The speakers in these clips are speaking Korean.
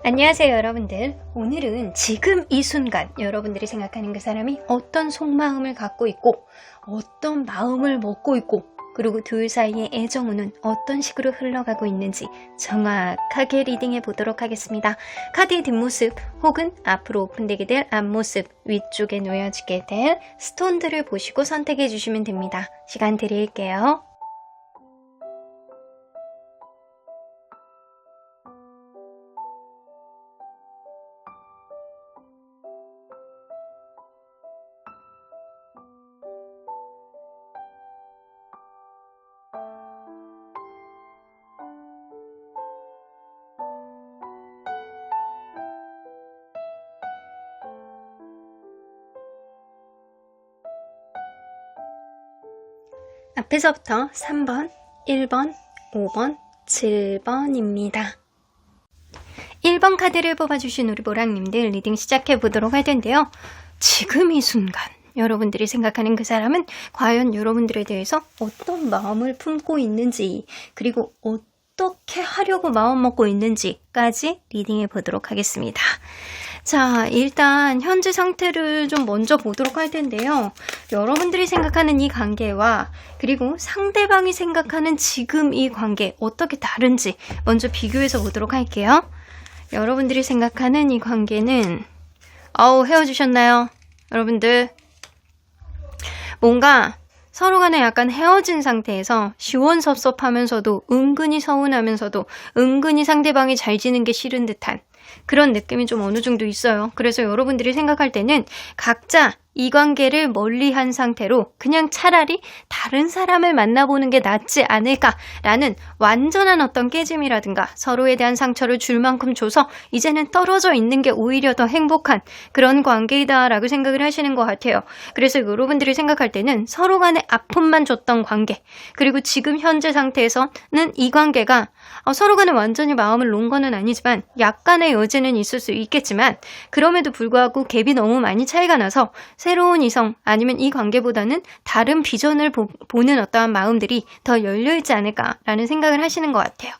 안녕하세요 여러분들. 오늘은 지금 이 순간 여러분들이 생각하는 그 사람이 어떤 속마음을 갖고 있고 어떤 마음을 먹고 있고 그리고 둘 사이의 애정운은 어떤 식으로 흘러가고 있는지 정확하게 리딩해 보도록 하겠습니다. 카드의 뒷모습 혹은 앞으로 오픈되게 될 앞모습, 위쪽에 놓여지게 될 스톤들을 보시고 선택해 주시면 됩니다. 시간 드릴게요. 앞에서부터 3번, 1번, 5번, 7번입니다. 1번 카드를 뽑아주신 우리 보랑님들 리딩 시작해 보도록 할 텐데요. 지금 이 순간 여러분들이 생각하는 그 사람은 과연 여러분들에 대해서 어떤 마음을 품고 있는지 그리고 어떻게 하려고 마음 먹고 있는지까지 리딩해 보도록 하겠습니다. 자, 일단 현재 상태를 좀 먼저 보도록 할 텐데요. 여러분들이 생각하는 이 관계와 그리고 상대방이 생각하는 지금 이 관계 어떻게 다른지 먼저 비교해서 보도록 할게요. 여러분들이 생각하는 이 관계는 헤어지셨나요? 여러분들 뭔가 서로 간에 약간 헤어진 상태에서 시원섭섭하면서도 은근히 서운하면서도 은근히 상대방이 잘 지는 게 싫은 듯한 그런 느낌이 좀 어느 정도 있어요. 그래서 여러분들이 생각할 때는 각자 이 관계를 멀리한 상태로 그냥 차라리 다른 사람을 만나보는 게 낫지 않을까라는 완전한 어떤 깨짐이라든가 서로에 대한 상처를 줄 만큼 줘서 이제는 떨어져 있는 게 오히려 더 행복한 그런 관계이다라고 생각을 하시는 것 같아요. 그래서 여러분들이 생각할 때는 서로 간에 아픔만 줬던 관계 그리고 지금 현재 상태에서는 이 관계가 서로 간에 완전히 마음을 놓은 거는 아니지만 약간의 여지는 있을 수 있겠지만 그럼에도 불구하고 갭이 너무 많이 차이가 나서 새로운 이성 아니면 이 관계보다는 다른 비전을 보는 어떠한 마음들이 더 열려있지 않을까라는 생각을 하시는 것 같아요.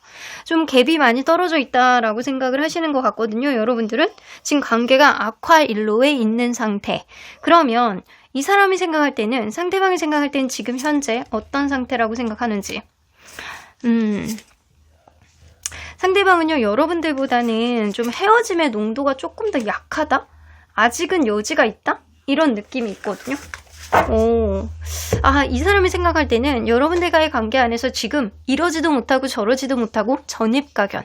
좀 갭이 많이 떨어져 있다라고 생각을 하시는 것 같거든요. 여러분들은 지금 관계가 악화일로에 있는 상태. 그러면 이 사람이 생각할 때는 상대방이 생각할 때는 지금 현재 어떤 상태라고 생각하는지 상대방은요 여러분들보다는 좀 헤어짐의 농도가 조금 더 약하다? 아직은 여지가 있다? 이런 느낌이 있거든요. 이 사람이 생각할 때는 여러분들과의 관계 안에서 지금 이러지도 못하고 저러지도 못하고 전입가견,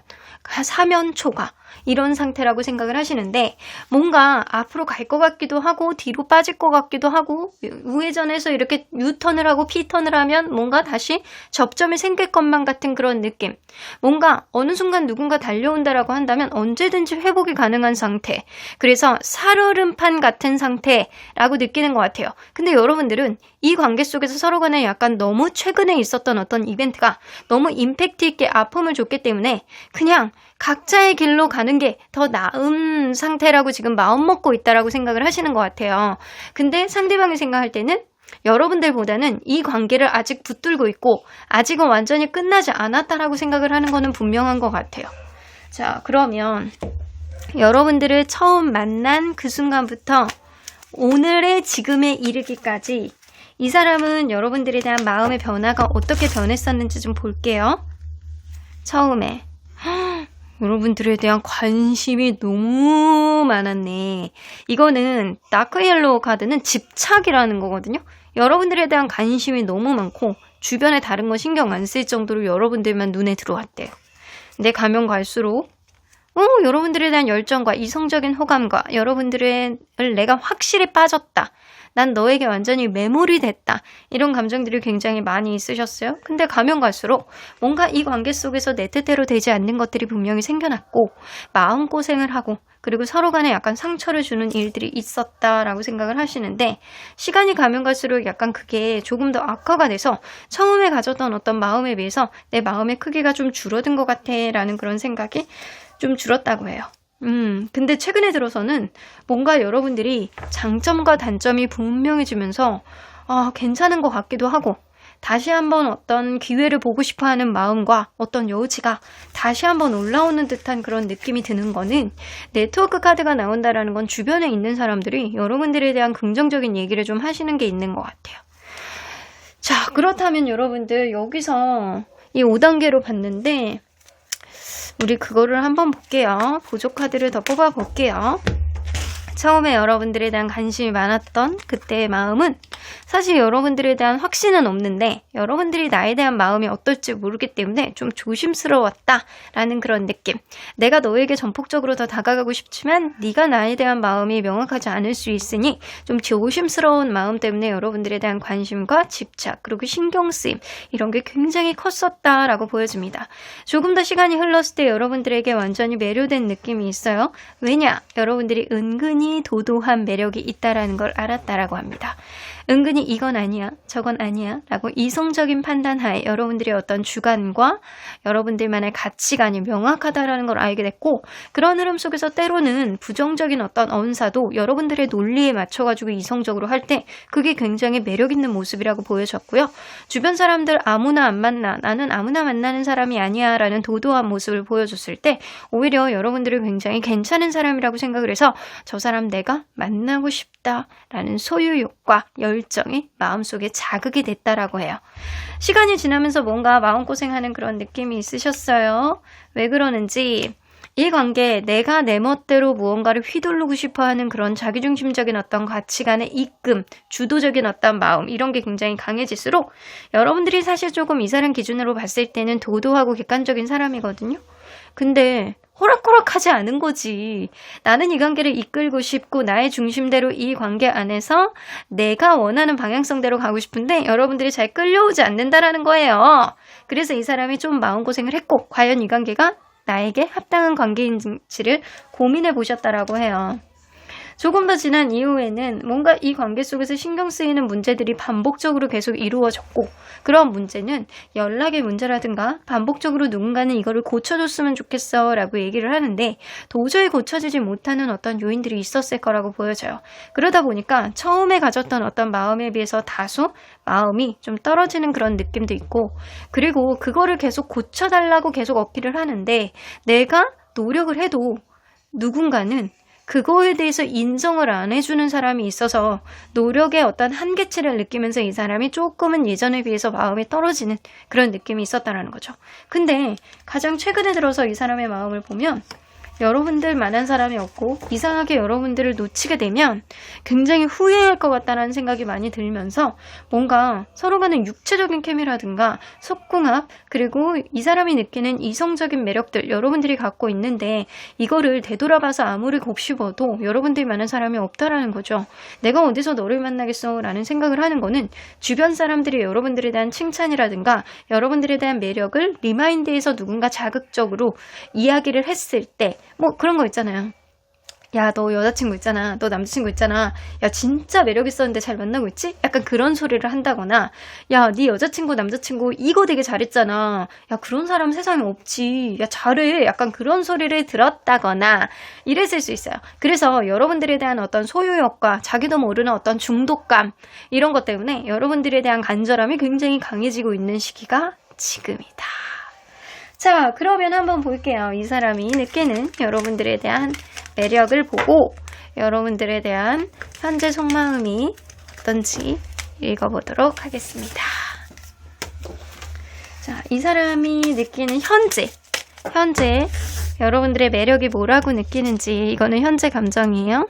사면초가 이런 상태라고 생각을 하시는데 뭔가 앞으로 갈 것 같기도 하고 뒤로 빠질 것 같기도 하고 우회전해서 이렇게 U턴을 하고 P턴을 하면 뭔가 다시 접점이 생길 것만 같은 그런 느낌. 뭔가 어느 순간 누군가 달려온다라고 한다면 언제든지 회복이 가능한 상태. 그래서 살얼음판 같은 상태라고 느끼는 것 같아요. 근데 여러분들은 이 관계 속에서 서로 간에 약간 너무 최근에 있었던 어떤 이벤트가 너무 임팩트 있게 아픔을 줬기 때문에 그냥 각자의 길로 가는 게 더 나은 상태라고 지금 마음 먹고 있다라고 생각을 하시는 것 같아요. 근데 상대방이 생각할 때는 여러분들보다는 이 관계를 아직 붙들고 있고 아직은 완전히 끝나지 않았다라고 생각을 하는 거는 분명한 것 같아요. 자, 그러면 여러분들을 처음 만난 그 순간부터 오늘의 지금에 이르기까지 이 사람은 여러분들에 대한 마음의 변화가 어떻게 변했었는지 좀 볼게요. 처음에 여러분들에 대한 관심이 너무 많았네. 이거는 다크 옐로우 카드는 집착이라는 거거든요. 여러분들에 대한 관심이 너무 많고 주변에 다른 거 신경 안 쓸 정도로 여러분들만 눈에 들어왔대요. 근데 가면 갈수록 여러분들에 대한 열정과 이성적인 호감과 여러분들을 내가 확실히 빠졌다. 난 너에게 완전히 매몰이 됐다. 이런 감정들이 굉장히 많이 있으셨어요. 근데 가면 갈수록 뭔가 이 관계 속에서 내 뜻대로 되지 않는 것들이 분명히 생겨났고 마음고생을 하고 그리고 서로 간에 약간 상처를 주는 일들이 있었다라고 생각을 하시는데 시간이 가면 갈수록 약간 그게 조금 더 악화가 돼서 처음에 가졌던 어떤 마음에 비해서 내 마음의 크기가 좀 줄어든 것 같아 라는 그런 생각이 좀 줄었다고 해요. 근데 최근에 들어서는 뭔가 여러분들이 장점과 단점이 분명해지면서 괜찮은 것 같기도 하고 다시 한번 어떤 기회를 보고 싶어 하는 마음과 어떤 여지가 다시 한번 올라오는 듯한 그런 느낌이 드는 거는 네트워크 카드가 나온다라는 건 주변에 있는 사람들이 여러분들에 대한 긍정적인 얘기를 좀 하시는 게 있는 것 같아요. 자, 그렇다면 여러분들 여기서 이 5단계로 봤는데 우리 그거를 한번 볼게요. 보조 카드를 더 뽑아 볼게요. 처음에 여러분들에 대한 관심이 많았던 그때의 마음은 사실 여러분들에 대한 확신은 없는데 여러분들이 나에 대한 마음이 어떨지 모르기 때문에 좀 조심스러웠다라는 그런 느낌. 내가 너에게 전폭적으로 더 다가가고 싶지만 네가 나에 대한 마음이 명확하지 않을 수 있으니 좀 조심스러운 마음 때문에 여러분들에 대한 관심과 집착 그리고 신경쓰임 이런 게 굉장히 컸었다라고 보여집니다. 조금 더 시간이 흘렀을 때 여러분들에게 완전히 매료된 느낌이 있어요. 왜냐? 여러분들이 은근히 도도한 매력이 있다라는 걸 알았다라고 합니다. 은근히 이건 아니야, 저건 아니야 라고 이성적인 판단하에 여러분들의 어떤 주관과 여러분들만의 가치관이 명확하다라는 걸 알게 됐고 그런 흐름 속에서 때로는 부정적인 어떤 언사도 여러분들의 논리에 맞춰가지고 이성적으로 할 때 그게 굉장히 매력 있는 모습이라고 보여졌고요. 주변 사람들 아무나 안 만나, 나는 아무나 만나는 사람이 아니야 라는 도도한 모습을 보여줬을 때 오히려 여러분들을 굉장히 괜찮은 사람이라고 생각을 해서 저 사람 내가 만나고 싶다라는 소유욕과 열정이 마음속에 자극이 됐다라고 해요. 시간이 지나면서 뭔가 마음고생하는 그런 느낌이 있으셨어요. 왜 그러는지 이 관계에 내가 내 멋대로 무언가를 휘두르고 싶어하는 그런 자기중심적인 어떤 가치관의 이끌, 주도적인 어떤 마음 이런 게 굉장히 강해질수록 여러분들이 사실 조금 이 사람 기준으로 봤을 때는 도도하고 객관적인 사람이거든요. 근데 호락호락하지 않은 거지. 나는 이 관계를 이끌고 싶고 나의 중심대로 이 관계 안에서 내가 원하는 방향성대로 가고 싶은데 여러분들이 잘 끌려오지 않는다라는 거예요. 그래서 이 사람이 좀 마음고생을 했고 과연 이 관계가 나에게 합당한 관계인지를 고민해 보셨다라고 해요. 조금 더 지난 이후에는 뭔가 이 관계 속에서 신경 쓰이는 문제들이 반복적으로 계속 이루어졌고 그런 문제는 연락의 문제라든가 반복적으로 누군가는 이거를 고쳐줬으면 좋겠어 라고 얘기를 하는데 도저히 고쳐지지 못하는 어떤 요인들이 있었을 거라고 보여져요. 그러다 보니까 처음에 가졌던 어떤 마음에 비해서 다소 마음이 좀 떨어지는 그런 느낌도 있고 그리고 그거를 계속 고쳐달라고 계속 어필을 하는데 내가 노력을 해도 누군가는 그거에 대해서 인정을 안 해주는 사람이 있어서 노력의 어떤 한계치를 느끼면서 이 사람이 조금은 예전에 비해서 마음이 떨어지는 그런 느낌이 있었다라는 거죠. 근데 가장 최근에 들어서 이 사람의 마음을 보면 여러분들 만한 사람이 없고 이상하게 여러분들을 놓치게 되면 굉장히 후회할 것 같다는 생각이 많이 들면서 뭔가 서로 간의 육체적인 케미라든가 속궁합 그리고 이 사람이 느끼는 이성적인 매력들 여러분들이 갖고 있는데 이거를 되돌아봐서 아무리 곱씹어도 여러분들이 만한 사람이 없다라는 거죠. 내가 어디서 너를 만나겠어 라는 생각을 하는 거는 주변 사람들이 여러분들에 대한 칭찬이라든가 여러분들에 대한 매력을 리마인드해서 누군가 자극적으로 이야기를 했을 때 뭐 그런 거 있잖아요. 야, 너 여자친구 있잖아. 너 남자친구 있잖아. 야, 진짜 매력 있었는데 잘 만나고 있지? 약간 그런 소리를 한다거나 야, 네 여자친구 남자친구 이거 되게 잘했잖아. 야, 그런 사람 세상에 없지. 야, 잘해. 약간 그런 소리를 들었다거나 이랬을 수 있어요. 그래서 여러분들에 대한 어떤 소유욕과 자기도 모르는 어떤 중독감 이런 것 때문에 여러분들에 대한 간절함이 굉장히 강해지고 있는 시기가 지금이다. 자, 그러면 한번 볼게요. 이 사람이 느끼는 여러분들에 대한 매력을 보고 여러분들에 대한 현재 속마음이 어떤지 읽어보도록 하겠습니다. 자, 이 사람이 느끼는 현재 여러분들의 매력이 뭐라고 느끼는지 이거는 현재 감정이에요.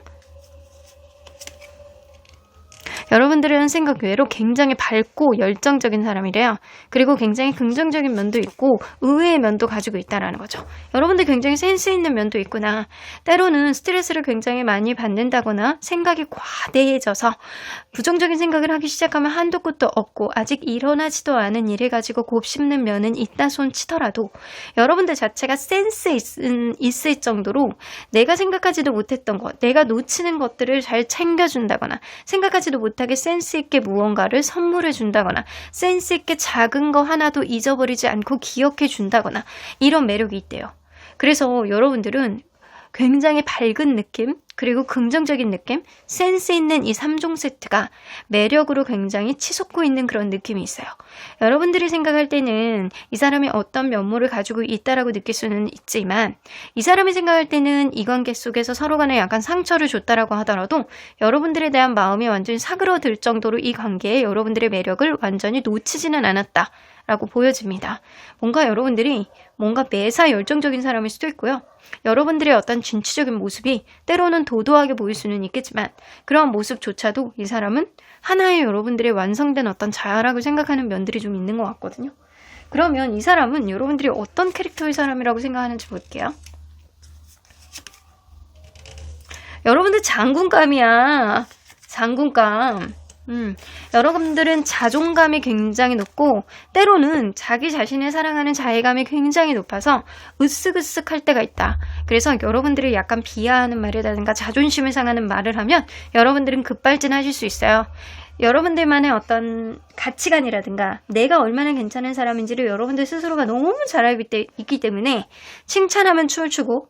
여러분들은 생각 외로 굉장히 밝고 열정적인 사람이래요. 그리고 굉장히 긍정적인 면도 있고 의외의 면도 가지고 있다는 거죠. 여러분들 굉장히 센스 있는 면도 있구나. 때로는 스트레스를 굉장히 많이 받는다거나 생각이 과대해져서 부정적인 생각을 하기 시작하면 한도 끝도 없고 아직 일어나지도 않은 일을 가지고 곱씹는 면은 있다 손 치더라도 여러분들 자체가 센스 있을 정도로 내가 생각하지도 못했던 것, 내가 놓치는 것들을 잘 챙겨준다거나 생각하지도 못하게 센스 있게 무언가를 선물해 준다거나 센스 있게 작은 거 하나도 잊어버리지 않고 기억해 준다거나 이런 매력이 있대요. 그래서 여러분들은 굉장히 밝은 느낌 그리고 긍정적인 느낌, 센스 있는 이 3종 세트가 매력으로 굉장히 치솟고 있는 그런 느낌이 있어요. 여러분들이 생각할 때는 이 사람이 어떤 면모를 가지고 있다라고 느낄 수는 있지만 이 사람이 생각할 때는 이 관계 속에서 서로 간에 약간 상처를 줬다라고 하더라도 여러분들에 대한 마음이 완전히 사그러들 정도로 이 관계에 여러분들의 매력을 완전히 놓치지는 않았다. 라고 보여집니다. 뭔가 여러분들이 뭔가 매사 열정적인 사람일 수도 있고요. 여러분들의 어떤 진취적인 모습이 때로는 도도하게 보일 수는 있겠지만 그런 모습조차도 이 사람은 하나의 여러분들의 완성된 어떤 자아라고 생각하는 면들이 좀 있는 것 같거든요. 그러면 이 사람은 여러분들이 어떤 캐릭터의 사람이라고 생각하는지 볼게요. 여러분들 장군감이야. 장군감. 여러분들은 자존감이 굉장히 높고 때로는 자기 자신을 사랑하는 자애감이 굉장히 높아서 으쓱으쓱할 때가 있다. 그래서 여러분들이 약간 비하하는 말이라든가 자존심을 상하는 말을 하면 여러분들은 급발진하실 수 있어요. 여러분들만의 어떤 가치관이라든가 내가 얼마나 괜찮은 사람인지를 여러분들 스스로가 너무 잘 알고 있기 때문에 칭찬하면 춤을 추고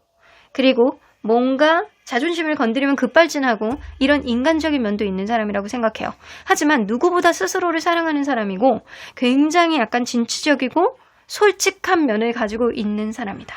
그리고 뭔가 자존심을 건드리면 급발진하고 이런 인간적인 면도 있는 사람이라고 생각해요. 하지만 누구보다 스스로를 사랑하는 사람이고 굉장히 약간 진취적이고 솔직한 면을 가지고 있는 사람이다.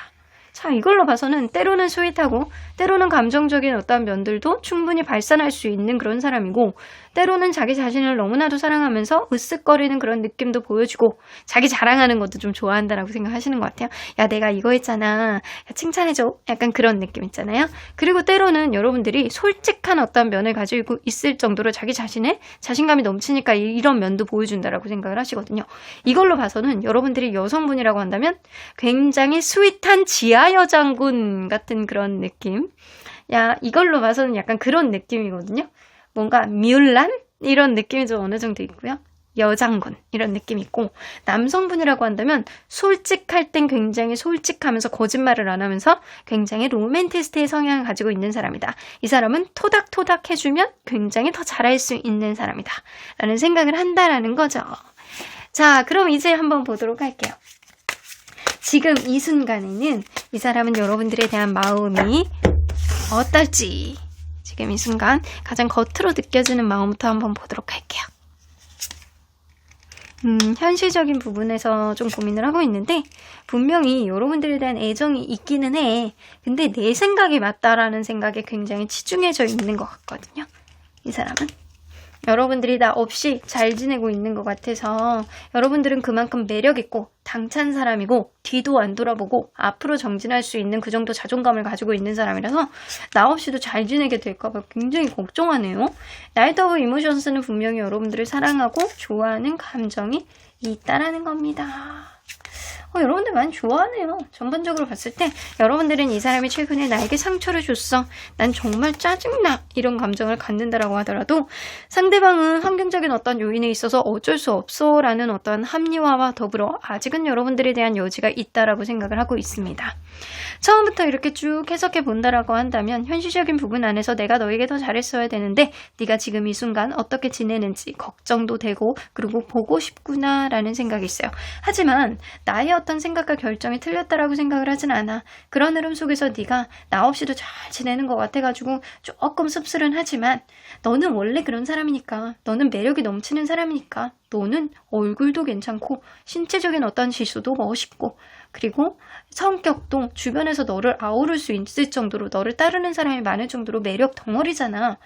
자, 이걸로 봐서는 때로는 스윗하고 때로는 감정적인 어떠한 면들도 충분히 발산할 수 있는 그런 사람이고 때로는 자기 자신을 너무나도 사랑하면서 으쓱거리는 그런 느낌도 보여주고 자기 자랑하는 것도 좀 좋아한다라고 생각하시는 것 같아요. 야, 내가 이거 했잖아. 야, 칭찬해줘. 약간 그런 느낌 있잖아요. 그리고 때로는 여러분들이 솔직한 어떤 면을 가지고 있을 정도로 자기 자신의 자신감이 넘치니까 이런 면도 보여준다라고 생각을 하시거든요. 이걸로 봐서는 여러분들이 여성분이라고 한다면 굉장히 스윗한 지하 여장군 같은 그런 느낌. 야, 이걸로 봐서는 약간 그런 느낌이거든요. 뭔가 뮬란? 이런 느낌이 좀 어느 정도 있고요. 여장군 이런 느낌이 있고 남성분이라고 한다면 솔직할 땐 굉장히 솔직하면서 거짓말을 안 하면서 굉장히 로맨티스트의 성향을 가지고 있는 사람이다. 이 사람은 토닥토닥 해주면 굉장히 더 잘할 수 있는 사람이다. 라는 생각을 한다라는 거죠. 자, 그럼 이제 한번 보도록 할게요. 지금 이 순간에는 이 사람은 여러분들에 대한 마음이 어떨지 지금 이 순간 가장 겉으로 느껴지는 마음부터 한번 보도록 할게요. 현실적인 부분에서 좀 고민을 하고 있는데 분명히 여러분들에 대한 애정이 있기는 해. 근데 내 생각이 맞다라는 생각에 굉장히 치중해져 있는 것 같거든요. 이 사람은. 여러분들이 나 없이 잘 지내고 있는 것 같아서 여러분들은 그만큼 매력있고 당찬 사람이고 뒤도 안 돌아보고 앞으로 정진할 수 있는 그 정도 자존감을 가지고 있는 사람이라서 나 없이도 잘 지내게 될까봐 굉장히 걱정하네요. 나이트 오브 이모션스는 분명히 여러분들을 사랑하고 좋아하는 감정이 있다라는 겁니다. 여러분들 많이 좋아하네요. 전반적으로 봤을 때 여러분들은 이 사람이 최근에 나에게 상처를 줬어. 난 정말 짜증나. 이런 감정을 갖는다라고 하더라도 상대방은 환경적인 어떤 요인에 있어서 어쩔 수 없어 라는 어떤 합리화와 더불어 아직은 여러분들에 대한 여지가 있다라고 생각을 하고 있습니다. 처음부터 이렇게 쭉 해석해 본다라고 한다면 현실적인 부분 안에서 내가 너에게 더 잘했어야 되는데 네가 지금 이 순간 어떻게 지내는지 걱정도 되고 그리고 보고 싶구나 라는 생각이 있어요. 하지만 나의 어떤 생각과 결정이 틀렸다라고 생각을 하진 않아. 그런 흐름 속에서 네가 나 없이도 잘 지내는 것 같아가지고 조금 씁쓸은 하지만 너는 원래 그런 사람이니까 너는 매력이 넘치는 사람이니까 너는 얼굴도 괜찮고 신체적인 어떤 지수도 멋있고 그리고 성격도 주변에서 너를 아우를 수 있을 정도로 너를 따르는 사람이 많을 정도로 매력 덩어리잖아.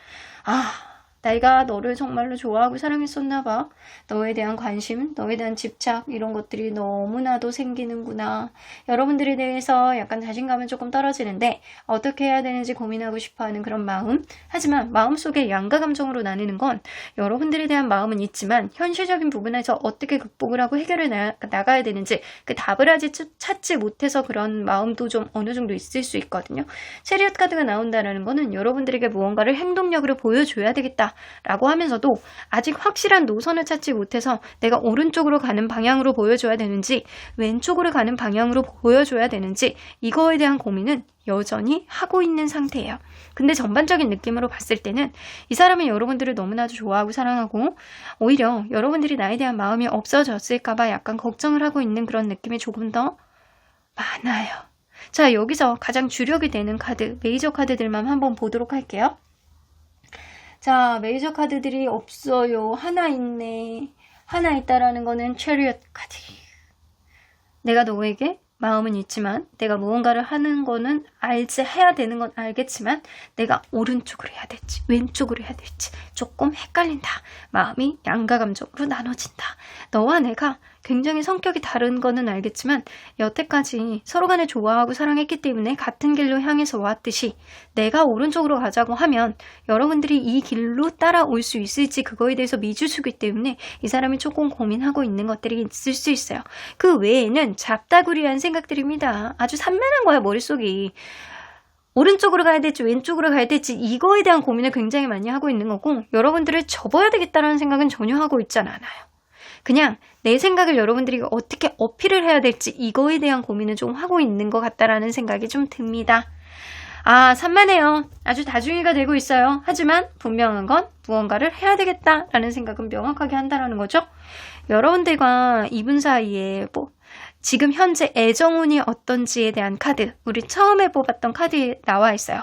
내가 너를 정말로 좋아하고 사랑했었나 봐. 너에 대한 관심, 너에 대한 집착 이런 것들이 너무나도 생기는구나. 여러분들에 대해서 약간 자신감은 조금 떨어지는데 어떻게 해야 되는지 고민하고 싶어하는 그런 마음. 하지만 마음속에 양가 감정으로 나뉘는 건 여러분들에 대한 마음은 있지만 현실적인 부분에서 어떻게 극복을 하고 해결해 나가야 되는지 그 답을 아직 찾지 못해서 그런 마음도 좀 어느 정도 있을 수 있거든요. 체리엇 카드가 나온다는 거는 여러분들에게 무언가를 행동력으로 보여줘야 되겠다. 라고 하면서도 아직 확실한 노선을 찾지 못해서 내가 오른쪽으로 가는 방향으로 보여줘야 되는지 왼쪽으로 가는 방향으로 보여줘야 되는지 이거에 대한 고민은 여전히 하고 있는 상태예요. 근데 전반적인 느낌으로 봤을 때는 이 사람은 여러분들을 너무나도 좋아하고 사랑하고 오히려 여러분들이 나에 대한 마음이 없어졌을까봐 약간 걱정을 하고 있는 그런 느낌이 조금 더 많아요. 자, 여기서 가장 주력이 되는 카드, 메이저 카드들만 한번 보도록 할게요. 자, 메이저 카드들이 없어요. 하나 있네. 하나 있다라는 거는 체리엇 카드. 내가 너에게 마음은 있지만 내가 무언가를 하는 거는 해야 되는 건 알겠지만 내가 오른쪽으로 해야 될지 왼쪽으로 해야 될지 조금 헷갈린다. 마음이 양가 감정으로 나눠진다. 너와 내가 굉장히 성격이 다른 거는 알겠지만 여태까지 서로 간에 좋아하고 사랑했기 때문에 같은 길로 향해서 왔듯이 내가 오른쪽으로 가자고 하면 여러분들이 이 길로 따라올 수 있을지 그거에 대해서 미주수기 때문에 이 사람이 조금 고민하고 있는 것들이 있을 수 있어요. 그 외에는 잡다구리한 생각들입니다. 아주 산만한 거야, 머릿속이. 오른쪽으로 가야 될지 왼쪽으로 가야 될지 이거에 대한 고민을 굉장히 많이 하고 있는 거고 여러분들을 접어야 되겠다는 생각은 전혀 하고 있지 않아요. 그냥 내 생각을 여러분들이 어떻게 어필을 해야 될지 이거에 대한 고민을 좀 하고 있는 것 같다라는 생각이 좀 듭니다. 아, 산만해요. 아주 다중이가 되고 있어요. 하지만 분명한 건 무언가를 해야 되겠다라는 생각은 명확하게 한다라는 거죠. 여러분들과 이분 사이에 지금 현재 애정운이 어떤지에 대한 카드, 우리 처음에 뽑았던 카드에 나와 있어요.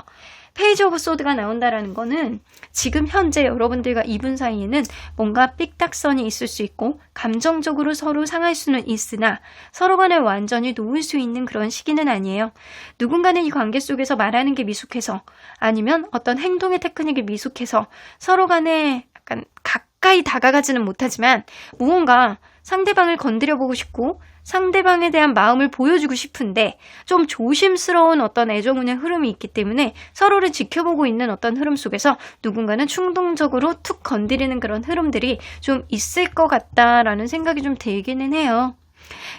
페이지 오브 소드가 나온다라는 거는 지금 현재 여러분들과 이분 사이에는 뭔가 삑딱선이 있을 수 있고 감정적으로 서로 상할 수는 있으나 서로 간에 완전히 놓을 수 있는 그런 시기는 아니에요. 누군가는 이 관계 속에서 말하는 게 미숙해서 아니면 어떤 행동의 테크닉이 미숙해서 서로 간에 약간 가까이 다가가지는 못하지만 무언가 상대방을 건드려보고 싶고 상대방에 대한 마음을 보여주고 싶은데 좀 조심스러운 어떤 애정운의 흐름이 있기 때문에 서로를 지켜보고 있는 어떤 흐름 속에서 누군가는 충동적으로 툭 건드리는 그런 흐름들이 좀 있을 것 같다라는 생각이 좀 들기는 해요.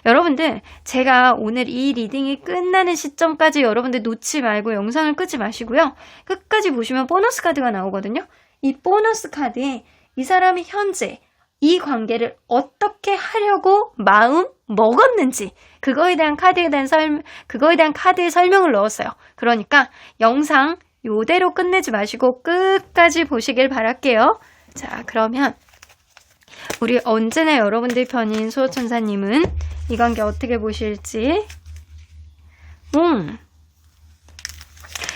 여러분들, 제가 오늘 이 리딩이 끝나는 시점까지 여러분들 놓지 말고 영상을 끄지 마시고요. 끝까지 보시면 보너스 카드가 나오거든요. 이 보너스 카드에 이 사람이 현재 이 관계를 어떻게 하려고 마음 먹었는지 그거에 대한 카드의 설명을 넣었어요. 그러니까 영상 요대로 끝내지 마시고 끝까지 보시길 바랄게요. 자, 그러면 우리 언제나 여러분들 편인 수호천사님은 이 관계 어떻게 보실지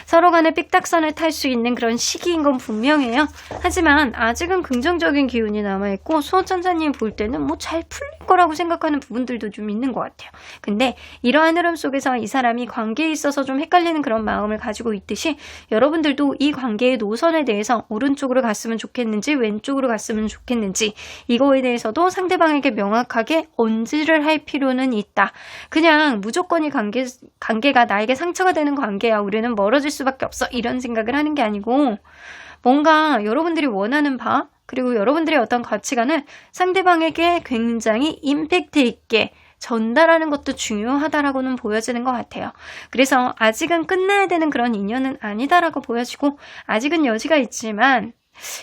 서로 간에 삑딱선을 탈 수 있는 그런 시기인 건 분명해요. 하지만 아직은 긍정적인 기운이 남아있고 수호천사님 볼 때는 잘 풀릴 거라고 생각하는 부분들도 좀 있는 것 같아요. 근데 이러한 흐름 속에서 이 사람이 관계에 있어서 좀 헷갈리는 그런 마음을 가지고 있듯이 여러분들도 이 관계의 노선에 대해서 오른쪽으로 갔으면 좋겠는지 왼쪽으로 갔으면 좋겠는지 이거에 대해서도 상대방에게 명확하게 언지를 할 필요는 있다. 그냥 무조건 이 관계가 나에게 상처가 되는 관계야. 우리는 멀어질 수밖에 없어. 이런 생각을 하는 게 아니고 뭔가 여러분들이 원하는 바 그리고 여러분들의 어떤 가치관을 상대방에게 굉장히 임팩트 있게 전달하는 것도 중요하다라고는 보여지는 것 같아요. 그래서 아직은 끝나야 되는 그런 인연은 아니다라고 보여지고 아직은 여지가 있지만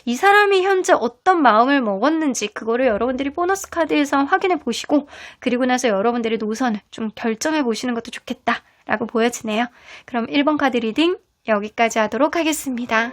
이 사람이 현재 어떤 마음을 먹었는지 그거를 여러분들이 보너스 카드에서 확인해 보시고 그리고 나서 여러분들의 노선을 좀 결정해 보시는 것도 좋겠다라고 보여지네요. 그럼 1번 카드 리딩 여기까지 하도록 하겠습니다.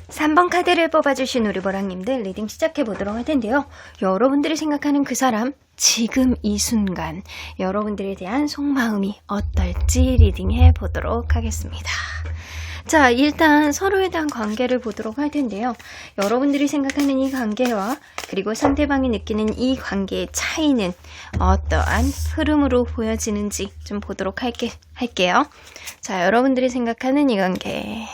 3번 카드를 뽑아주신 우리 보랑님들 리딩 시작해보도록 할 텐데요. 여러분들이 생각하는 그 사람, 지금 이 순간 여러분들에 대한 속마음이 어떨지 리딩해보도록 하겠습니다. 자, 일단 서로에 대한 관계를 보도록 할 텐데요. 여러분들이 생각하는 이 관계와 그리고 상대방이 느끼는 이 관계의 차이는 어떠한 흐름으로 보여지는지 좀 보도록 할게요. 자, 여러분들이 생각하는 이 관계.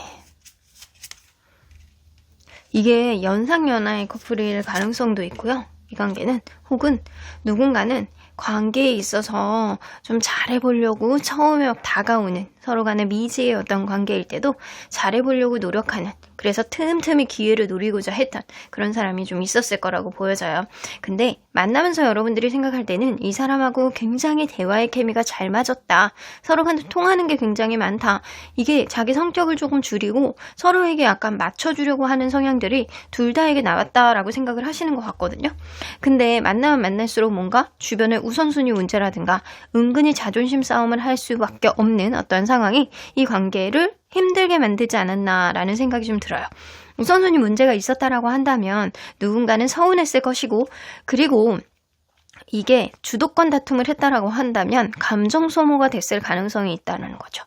이게 연상연하의 커플일 가능성도 있고요. 이 관계는 혹은 누군가는 관계에 있어서 좀 잘해보려고 처음에 다가오는 서로 간의 미지의 어떤 관계일 때도 잘해보려고 노력하는 그래서 틈틈이 기회를 노리고자 했던 그런 사람이 좀 있었을 거라고 보여져요. 근데 만나면서 여러분들이 생각할 때는 이 사람하고 굉장히 대화의 케미가 잘 맞았다. 서로 간에 통하는 게 굉장히 많다. 이게 자기 성격을 조금 줄이고 서로에게 약간 맞춰주려고 하는 성향들이 둘 다에게 나왔다라고 생각을 하시는 것 같거든요. 근데 만나면 만날수록 뭔가 주변의 우선순위 문제라든가 은근히 자존심 싸움을 할 수밖에 없는 어떤 상황 상황이 이 관계를 힘들게 만들지 않았나라는 생각이 좀 들어요. 우선순위 문제가 있었다라고 한다면 누군가는 서운했을 것이고, 그리고 이게 주도권 다툼을 했다라고 한다면 감정 소모가 됐을 가능성이 있다는 거죠.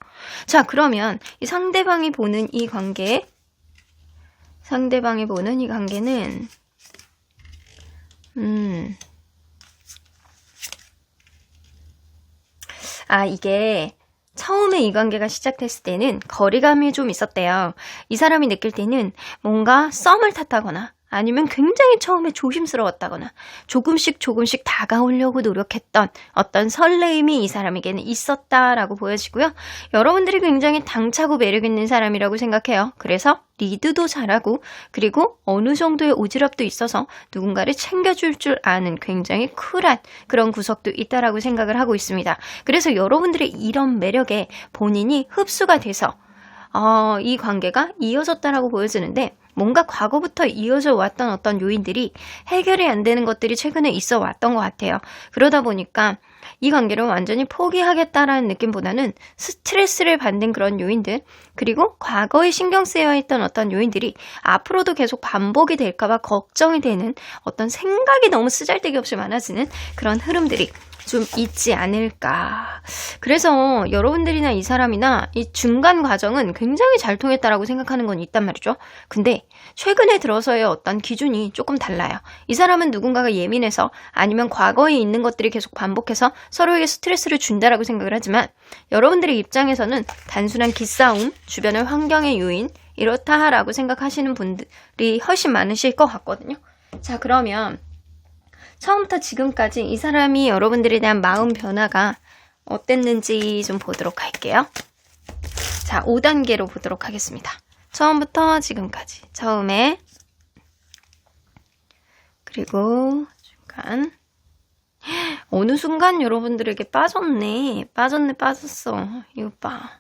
자, 그러면 이 상대방이 보는 이 관계는 이게 처음에 이 관계가 시작됐을 때는 거리감이 좀 있었대요. 이 사람이 느낄 때는 뭔가 썸을 탔다거나 아니면 굉장히 처음에 조심스러웠다거나 조금씩 다가오려고 노력했던 어떤 설레임이 이 사람에게는 있었다라고 보여지고요. 여러분들이 굉장히 당차고 매력 있는 사람이라고 생각해요. 그래서 리드도 잘하고, 그리고 어느 정도의 오지랖도 있어서 누군가를 챙겨줄 줄 아는 굉장히 쿨한 그런 구석도 있다라고 생각을 하고 있습니다. 그래서 여러분들의 이런 매력에 본인이 흡수가 돼서 이 관계가 이어졌다라고 보여지는데, 뭔가 과거부터 이어져 왔던 어떤 요인들이 해결이 안 되는 것들이 최근에 있어 왔던 것 같아요. 그러다 보니까 이 관계를 완전히 포기하겠다라는 느낌보다는 스트레스를 받는 그런 요인들, 그리고 과거에 신경 쓰여 있던 어떤 요인들이 앞으로도 계속 반복이 될까봐 걱정이 되는 어떤 생각이 너무 쓰잘데기 없이 많아지는 그런 흐름들이 좀 있지 않을까. 그래서 여러분들이나 이 사람이나 이 중간 과정은 굉장히 잘 통했다라고 생각하는 건 있단 말이죠. 근데 최근에 들어서의 어떤 기준이 조금 달라요. 이 사람은 누군가가 예민해서, 아니면 과거에 있는 것들이 계속 반복해서 서로에게 스트레스를 준다라고 생각을 하지만, 여러분들의 입장에서는 단순한 기싸움, 주변의 환경의 요인, 이렇다라고 생각하시는 분들이 훨씬 많으실 것 같거든요. 자, 그러면 처음부터 지금까지 이 사람이 여러분들에 대한 마음 변화가 어땠는지 좀 보도록 할게요. 자, 5단계로 보도록 하겠습니다. 처음부터 지금까지. 처음에, 그리고 중간. 어느 순간 여러분들에게 빠졌어. 이거 봐.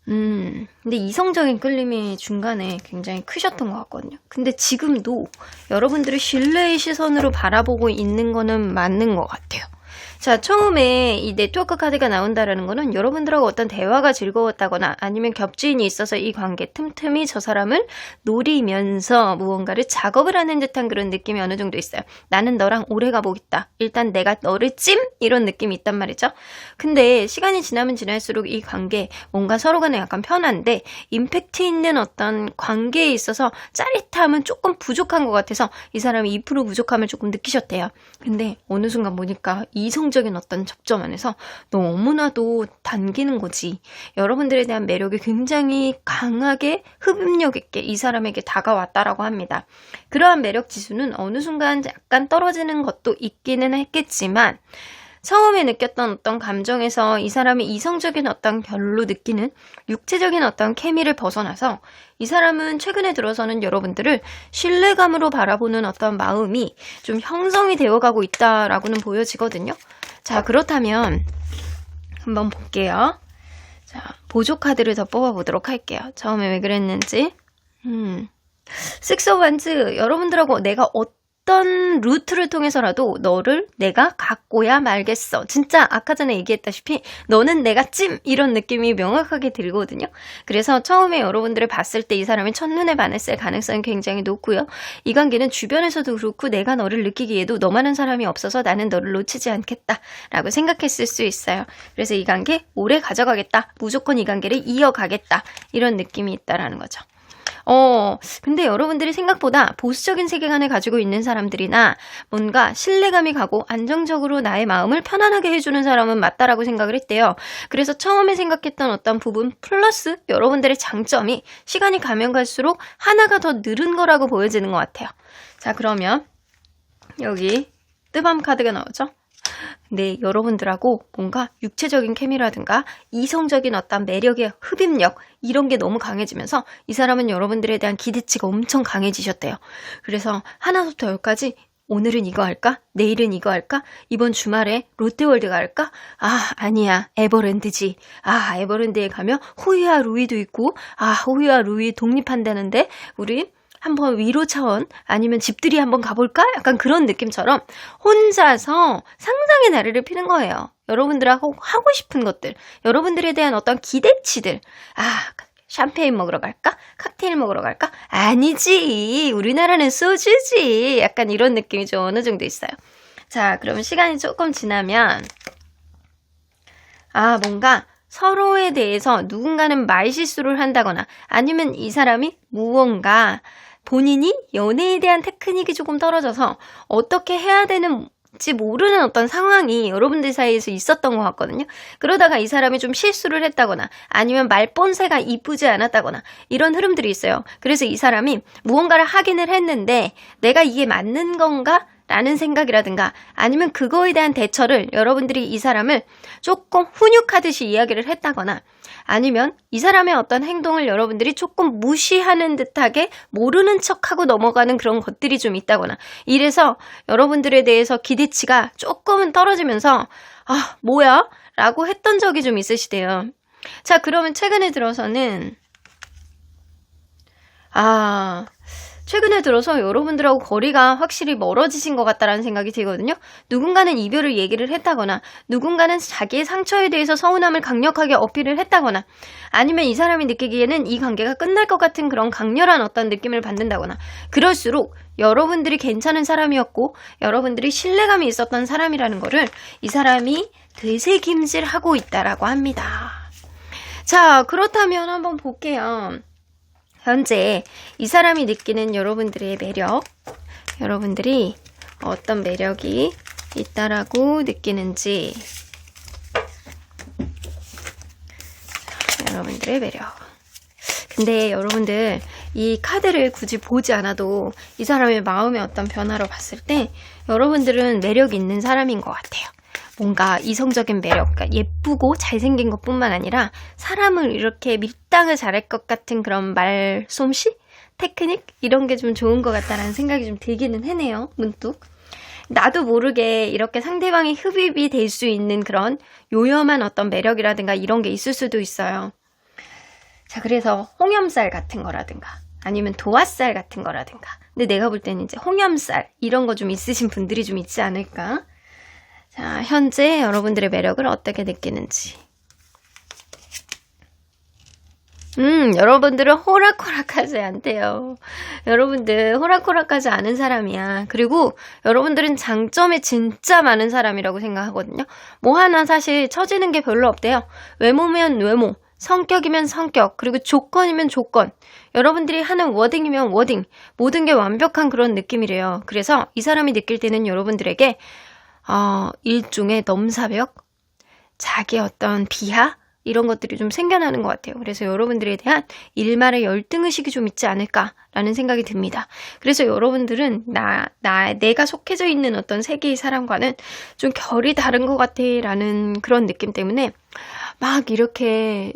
근데 이성적인 끌림이 중간에 굉장히 크셨던 것 같거든요. 근데 지금도 여러분들이 신뢰의 시선으로 바라보고 있는 거는 맞는 것 같아요. 자, 처음에 이 네트워크 카드가 나온다라는 거는 여러분들하고 어떤 대화가 즐거웠다거나 아니면 겹지인이 있어서 이 관계 틈틈이 저 사람을 노리면서 무언가를 작업을 하는 듯한 그런 느낌이 어느 정도 있어요. 나는 너랑 오래 가보겠다. 일단 내가 너를 이런 느낌이 있단 말이죠. 근데 시간이 지나면 지날수록 이 관계 뭔가 서로 간에 약간 편한데 임팩트 있는 어떤 관계에 있어서 짜릿함은 조금 부족한 것 같아서 이 사람이 2% 부족함을 조금 느끼셨대요. 근데 어느 순간 보니까 이성적인 어떤 접점 안에서 너무나도 당기는 거지. 여러분들에 대한 매력이 굉장히 강하게 흡입력 있게 이 사람에게 다가왔다라고 합니다. 그러한 매력 지수는 어느 순간 약간 떨어지는 것도 있기는 했겠지만, 처음에 느꼈던 어떤 감정에서 이 사람이 이성적인 어떤 결로 느끼는 육체적인 어떤 케미를 벗어나서 이 사람은 최근에 들어서는 여러분들을 신뢰감으로 바라보는 어떤 마음이 좀 형성이 되어가고 있다라고는 보여지거든요. 자, 그렇다면 한번 볼게요. 자, 보조 카드를 더 뽑아보도록 할게요. 처음에 왜 그랬는지. 식스 오브 원즈, 여러분들하고 내가 어떤 루트를 통해서라도 너를 내가 갖고야 말겠어. 진짜 아까 전에 얘기했다시피 너는 내가 이런 느낌이 명확하게 들거든요. 그래서 처음에 여러분들을 봤을 때 이 사람이 첫눈에 반했을 가능성이 굉장히 높고요. 이 관계는 주변에서도 그렇고 내가 너를 느끼기에도 너만한 사람이 없어서 나는 너를 놓치지 않겠다라고 생각했을 수 있어요. 그래서 이 관계 오래 가져가겠다. 무조건 이 관계를 이어가겠다. 이런 느낌이 있다라는 거죠. 근데 여러분들이 생각보다 보수적인 세계관을 가지고 있는 사람들이나 뭔가 신뢰감이 가고 안정적으로 나의 마음을 편안하게 해주는 사람은 맞다라고 생각을 했대요. 그래서 처음에 생각했던 어떤 부분 플러스 여러분들의 장점이 시간이 가면 갈수록 하나가 더 늘은 거라고 보여지는 것 같아요. 자, 그러면 여기 뜨밤 카드가 나오죠? 근데 여러분들하고 뭔가 육체적인 케미라든가 이성적인 어떤 매력의 흡입력 이런 게 너무 강해지면서 이 사람은 여러분들에 대한 기대치가 엄청 강해지셨대요. 그래서 하나부터 열까지 오늘은 이거 할까? 내일은 이거 할까? 이번 주말에 롯데월드 갈까? 아니야. 에버랜드지. 에버랜드에 가면 호이와 루이도 있고 호이와 루이 독립한다는데 우리 한번 위로 차원 아니면 집들이 한번 가볼까? 약간 그런 느낌처럼 혼자서 상상의 나래를 피는 거예요. 여러분들하고 하고 싶은 것들, 여러분들에 대한 어떤 기대치들. 샴페인 먹으러 갈까? 칵테일 먹으러 갈까? 아니지. 우리나라는 소주지. 약간 이런 느낌이 좀 어느 정도 있어요. 자, 그러면 시간이 조금 지나면 뭔가 서로에 대해서 누군가는 말실수를 한다거나 아니면 이 사람이 무언가 본인이 연애에 대한 테크닉이 조금 떨어져서 어떻게 해야 되는지 모르는 어떤 상황이 여러분들 사이에서 있었던 것 같거든요. 그러다가 이 사람이 좀 실수를 했다거나 아니면 말본새가 이쁘지 않았다거나 이런 흐름들이 있어요. 그래서 이 사람이 무언가를 하기는 했는데 내가 이게 맞는 건가? 라는 생각이라든가 아니면 그거에 대한 대처를 여러분들이 이 사람을 조금 훈육하듯이 이야기를 했다거나 아니면 이 사람의 어떤 행동을 여러분들이 조금 무시하는 듯하게 모르는 척하고 넘어가는 그런 것들이 좀 있다거나 이래서 여러분들에 대해서 기대치가 조금은 떨어지면서 뭐야? 라고 했던 적이 좀 있으시대요. 자, 그러면 최근에 들어서는 최근에 들어서 여러분들하고 거리가 확실히 멀어지신 것 같다라는 생각이 들거든요. 누군가는 이별을 얘기를 했다거나 누군가는 자기의 상처에 대해서 서운함을 강력하게 어필을 했다거나 아니면 이 사람이 느끼기에는 이 관계가 끝날 것 같은 그런 강렬한 어떤 느낌을 받는다거나 그럴수록 여러분들이 괜찮은 사람이었고 여러분들이 신뢰감이 있었던 사람이라는 거를 이 사람이 되새김질하고 있다라고 합니다. 자, 그렇다면 한번 볼게요. 현재 이 사람이 느끼는 여러분들의 매력, 여러분들이 어떤 매력이 있다라고 느끼는지, 여러분들의 매력. 근데 여러분들 이 카드를 굳이 보지 않아도 이 사람의 마음의 어떤 변화로 봤을 때 여러분들은 매력 있는 사람인 것 같아요. 뭔가 이성적인 매력, 그러니까 예쁘고 잘생긴 것뿐만 아니라 사람을 이렇게 밀당을 잘할 것 같은 그런 말솜씨? 테크닉? 이런 게 좀 좋은 것 같다라는 생각이 좀 들기는 해네요. 문득. 나도 모르게 이렇게 상대방이 흡입이 될 수 있는 그런 요염한 어떤 매력이라든가 이런 게 있을 수도 있어요. 자, 그래서 홍염살 같은 거라든가 아니면 도화살 같은 거라든가 근데 내가 볼 때는 이제 홍염살 이런 거 좀 있으신 분들이 좀 있지 않을까? 자, 현재 여러분들의 매력을 어떻게 느끼는지. 여러분들은 호락호락하지 않대요. 여러분들 호락호락하지 않은 사람이야. 그리고 여러분들은 장점이 진짜 많은 사람이라고 생각하거든요. 뭐 하나 사실 처지는 게 별로 없대요. 외모면 외모, 성격이면 성격, 그리고 조건이면 조건. 여러분들이 하는 워딩이면 워딩. 모든 게 완벽한 그런 느낌이래요. 그래서 이 사람이 느낄 때는 여러분들에게 일종의 넘사벽, 자기의 어떤 비하 이런 것들이 좀 생겨나는 것 같아요. 그래서 여러분들에 대한 일말의 열등의식이 좀 있지 않을까라는 생각이 듭니다. 그래서 여러분들은 내가 속해져 있는 어떤 세계의 사람과는 좀 결이 다른 것 같아라는 그런 느낌 때문에 막 이렇게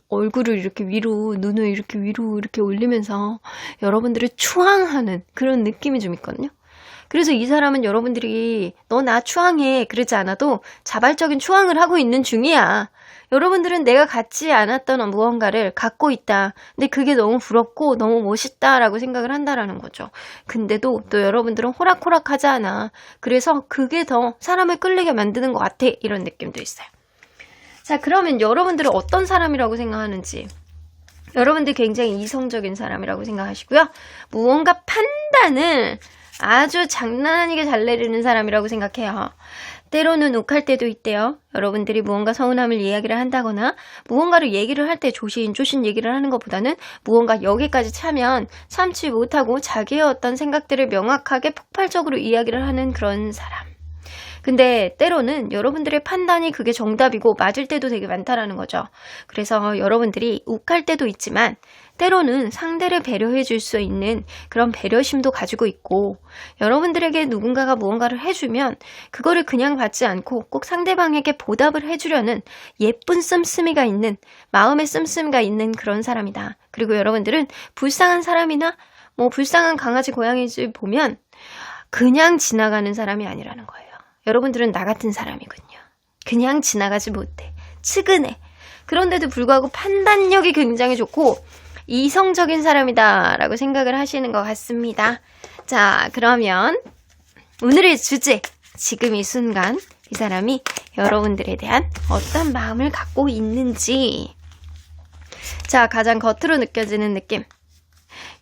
얼굴을 이렇게 위로, 눈을 이렇게 위로 이렇게 올리면서 여러분들을 추앙하는 그런 느낌이 좀 있거든요. 그래서 이 사람은 여러분들이 너 나 추앙해 그러지 않아도 자발적인 추앙을 하고 있는 중이야. 여러분들은 내가 갖지 않았던 무언가를 갖고 있다. 근데 그게 너무 부럽고 너무 멋있다라고 생각을 한다라는 거죠. 근데도 또 여러분들은 호락호락하지 않아. 그래서 그게 더 사람을 끌리게 만드는 것 같아. 이런 느낌도 있어요. 자, 그러면 여러분들은 어떤 사람이라고 생각하는지. 여러분들 굉장히 이성적인 사람이라고 생각하시고요. 무언가 판단을 아주 장난 아니게 잘 내리는 사람이라고 생각해요. 때로는 욱할 때도 있대요. 여러분들이 무언가 서운함을 이야기를 한다거나 무언가를 얘기를 할 때 조신조신 얘기를 하는 것보다는 무언가 여기까지 차면 참지 못하고 자기의 어떤 생각들을 명확하게 폭발적으로 이야기를 하는 그런 사람. 근데 때로는 여러분들의 판단이 그게 정답이고 맞을 때도 되게 많다라는 거죠. 그래서 여러분들이 욱할 때도 있지만 때로는 상대를 배려해 줄 수 있는 그런 배려심도 가지고 있고 여러분들에게 누군가가 무언가를 해주면 그거를 그냥 받지 않고 꼭 상대방에게 보답을 해주려는 예쁜 씀씀이가 있는 마음의 씀씀이가 있는 그런 사람이다. 그리고 여러분들은 불쌍한 사람이나 뭐 불쌍한 강아지 고양이를 보면 그냥 지나가는 사람이 아니라는 거예요. 여러분들은 나 같은 사람이군요. 그냥 지나가지 못해. 측은해. 그런데도 불구하고 판단력이 굉장히 좋고 이성적인 사람이다 라고 생각을 하시는 것 같습니다. 자, 그러면 오늘의 주제, 지금 이 순간 이 사람이 여러분들에 대한 어떤 마음을 갖고 있는지. 자, 가장 겉으로 느껴지는 느낌.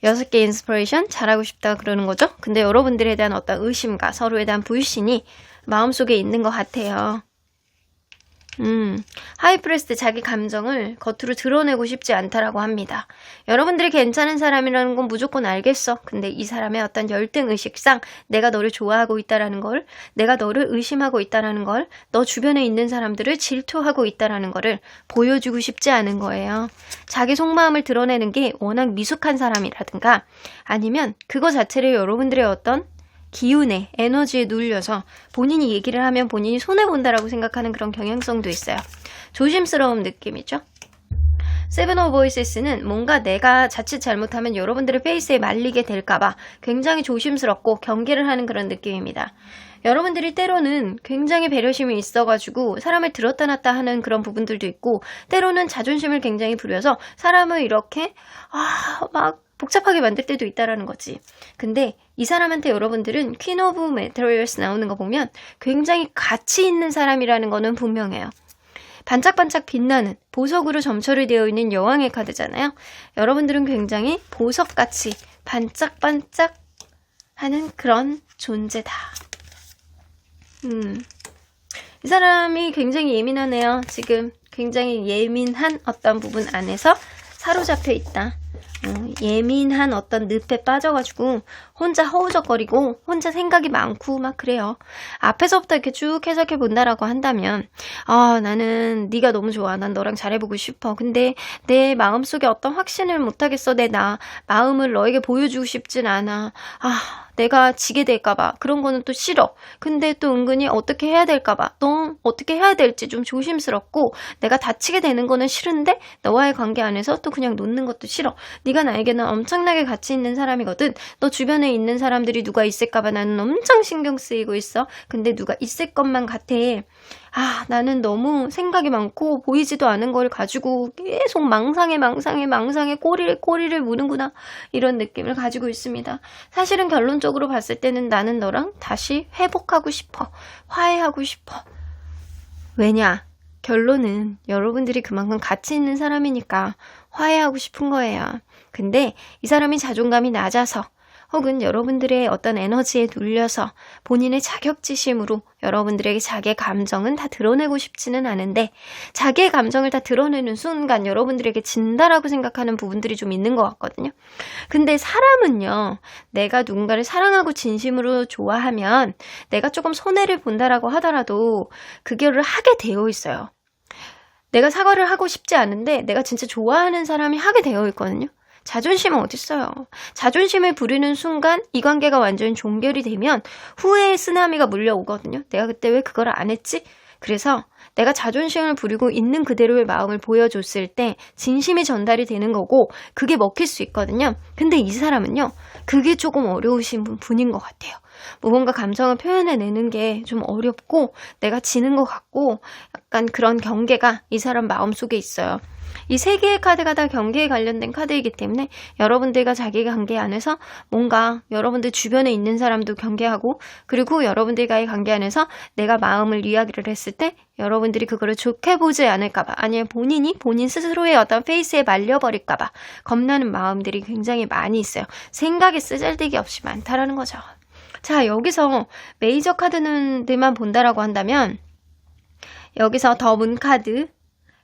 6개 인스피레이션 잘하고 싶다 그러는 거죠. 근데 여러분들에 대한 어떤 의심과 서로에 대한 불신이 마음속에 있는 것 같아요. 하이프리스트 자기 감정을 겉으로 드러내고 싶지 않다라고 합니다. 여러분들이 괜찮은 사람이라는 건 무조건 알겠어. 근데 이 사람의 어떤 열등의식상 내가 너를 좋아하고 있다라는 걸, 내가 너를 의심하고 있다라는 걸, 너 주변에 있는 사람들을 질투하고 있다라는 거를 보여주고 싶지 않은 거예요. 자기 속마음을 드러내는 게 워낙 미숙한 사람이라든가 아니면 그거 자체를 여러분들의 어떤 기운에, 에너지에 눌려서 본인이 얘기를 하면 본인이 손해본다라고 생각하는 그런 경향성도 있어요. 조심스러운 느낌이죠. 세븐 오브 보이스는 뭔가 내가 자칫 잘못하면 여러분들의 페이스에 말리게 될까봐 굉장히 조심스럽고 경계를 하는 그런 느낌입니다. 여러분들이 때로는 굉장히 배려심이 있어가지고 사람을 들었다 놨다 하는 그런 부분들도 있고, 때로는 자존심을 굉장히 부려서 사람을 이렇게 막 복잡하게 만들 때도 있다라는 거지. 근데 이 사람한테 여러분들은 퀸 오브 메테리얼스 나오는 거 보면 굉장히 가치 있는 사람이라는 거는 분명해요. 반짝반짝 빛나는 보석으로 점철이 되어 있는 여왕의 카드잖아요. 여러분들은 굉장히 보석같이 반짝반짝 하는 그런 존재다. 이 사람이 굉장히 예민하네요. 지금 굉장히 예민한 어떤 부분 안에서 사로잡혀 있다. 예민한 어떤 늪에 빠져가지고 혼자 허우적거리고 혼자 생각이 많고 막 그래요. 앞에서부터 이렇게 쭉 해석해 본다라고 한다면, 나는 네가 너무 좋아. 난 너랑 잘해보고 싶어. 근데 내 마음속에 어떤 확신을 못하겠어. 내 마음을 너에게 보여주고 싶진 않아. 내가 지게 될까봐 그런 거는 또 싫어. 근데 또 은근히 어떻게 해야 될까봐 또 어떻게 해야 될지 좀 조심스럽고, 내가 다치게 되는 거는 싫은데 너와의 관계 안에서 또 그냥 놓는 것도 싫어. 네가 나에게는 엄청나게 가치 있는 사람이거든. 너 주변에 있는 사람들이 누가 있을까봐 나는 엄청 신경 쓰이고 있어. 근데 누가 있을 것만 같아. 나는 너무 생각이 많고 보이지도 않은 걸 가지고 계속 망상에 꼬리를 무는구나. 이런 느낌을 가지고 있습니다. 사실은 결론적으로 봤을 때는 나는 너랑 다시 회복하고 싶어. 화해하고 싶어. 왜냐? 결론은 여러분들이 그만큼 가치 있는 사람이니까 화해하고 싶은 거예요. 근데 이 사람이 자존감이 낮아서, 혹은 여러분들의 어떤 에너지에 눌려서 본인의 자격지심으로 여러분들에게 자기의 감정은 다 드러내고 싶지는 않은데, 자기의 감정을 다 드러내는 순간 여러분들에게 진다라고 생각하는 부분들이 좀 있는 것 같거든요. 근데 사람은요, 내가 누군가를 사랑하고 진심으로 좋아하면 내가 조금 손해를 본다라고 하더라도 그거를 하게 되어 있어요. 내가 사과를 하고 싶지 않은데 내가 진짜 좋아하는 사람이 하게 되어 있거든요. 자존심은 어딨어요. 자존심을 부리는 순간 이 관계가 완전히 종결이 되면 후회의 쓰나미가 물려오거든요. 내가 그때 왜 그걸 안 했지? 그래서 내가 자존심을 부리고 있는 그대로의 마음을 보여줬을 때 진심이 전달이 되는 거고, 그게 먹힐 수 있거든요. 근데 이 사람은요, 그게 조금 어려우신 분인 것 같아요. 뭔가 감정을 표현해내는 게 좀 어렵고 내가 지는 것 같고, 약간 그런 경계가 이 사람 마음속에 있어요. 이 세 개의 카드가 다 경계에 관련된 카드이기 때문에 여러분들과 자기 관계 안에서 뭔가 여러분들 주변에 있는 사람도 경계하고, 그리고 여러분들과의 관계 안에서 내가 마음을 이야기를 했을 때 여러분들이 그거를 좋게 보지 않을까봐, 아니면 본인 스스로의 어떤 페이스에 말려버릴까봐 겁나는 마음들이 굉장히 많이 있어요. 생각이 쓰잘데기 없이 많다라는 거죠. 자, 여기서 메이저 카드들만 본다라고 한다면, 여기서 더 문 카드,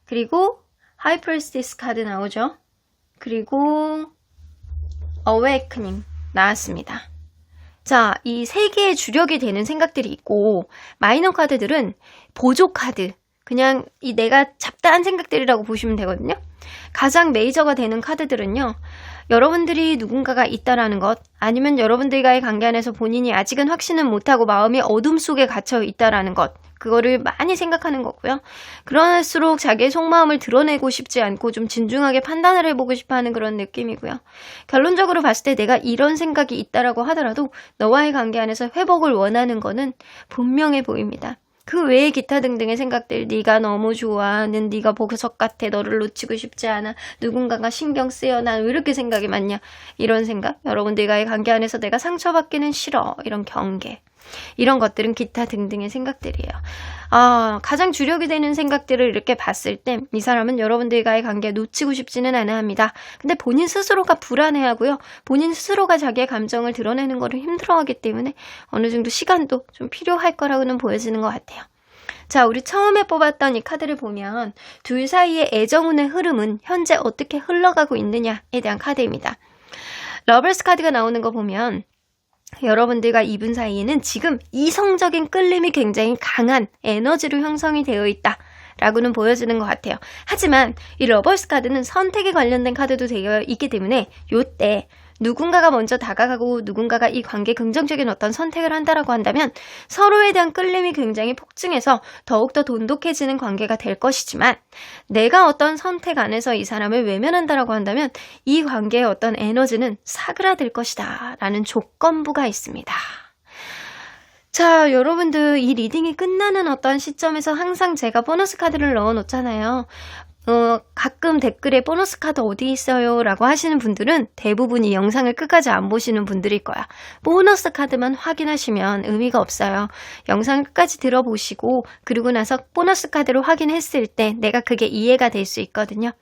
그리고 하이프리스티스 카드 나오죠. 그리고 어웨이크닝 나왔습니다. 자, 이 세 개의 주력이 되는 생각들이 있고, 마이너 카드들은 보조 카드, 그냥 이 내가 잡다한 생각들이라고 보시면 되거든요. 가장 메이저가 되는 카드들은요, 여러분들이 누군가가 있다라는 것, 아니면 여러분들과의 관계 안에서 본인이 아직은 확신은 못하고 마음이 어둠 속에 갇혀 있다라는 것, 그거를 많이 생각하는 거고요. 그럴수록 자기의 속마음을 드러내고 싶지 않고 좀 진중하게 판단을 해보고 싶어하는 그런 느낌이고요. 결론적으로 봤을 때 내가 이런 생각이 있다라고 하더라도 너와의 관계 안에서 회복을 원하는 거는 분명해 보입니다. 그 외에 기타 등등의 생각들, 네가 너무 좋아, 는 네가 보석 같아, 너를 놓치고 싶지 않아, 누군가가 신경 쓰여, 난 왜 이렇게 생각이 많냐, 이런 생각, 여러분들과의 관계 안에서 내가 상처받기는 싫어, 이런 경계. 이런 것들은 기타 등등의 생각들이에요. 가장 주력이 되는 생각들을 이렇게 봤을 때 이 사람은 여러분들과의 관계 놓치고 싶지는 않아 합니다. 근데 본인 스스로가 불안해하고요. 본인 스스로가 자기의 감정을 드러내는 거를 힘들어하기 때문에 어느 정도 시간도 좀 필요할 거라고는 보여지는 것 같아요. 자, 우리 처음에 뽑았던 이 카드를 보면 둘 사이의 애정운의 흐름은 현재 어떻게 흘러가고 있느냐에 대한 카드입니다. 러버스 카드가 나오는 거 보면 여러분들과 이분 사이에는 지금 이성적인 끌림이 굉장히 강한 에너지로 형성이 되어 있다 라고는 보여지는 것 같아요. 하지만 이 러버스 카드는 선택에 관련된 카드도 되어 있기 때문에 이때 누군가가 먼저 다가가고 누군가가 이 관계에 긍정적인 어떤 선택을 한다라고 한다면 서로에 대한 끌림이 굉장히 폭증해서 더욱더 돈독해지는 관계가 될 것이지만, 내가 어떤 선택 안에서 이 사람을 외면한다라고 한다면 이 관계의 어떤 에너지는 사그라들 것이다 라는 조건부가 있습니다. 자, 여러분들 이 리딩이 끝나는 어떤 시점에서 항상 제가 보너스 카드를 넣어 놓잖아요. 가끔 댓글에 보너스 카드 어디 있어요? 라고 하시는 분들은 대부분 이 영상을 끝까지 안 보시는 분들일 거야. 보너스 카드만 확인하시면 의미가 없어요. 영상을 끝까지 들어보시고 그리고 나서 보너스 카드를 확인했을 때 내가 그게 이해가 될 수 있거든요.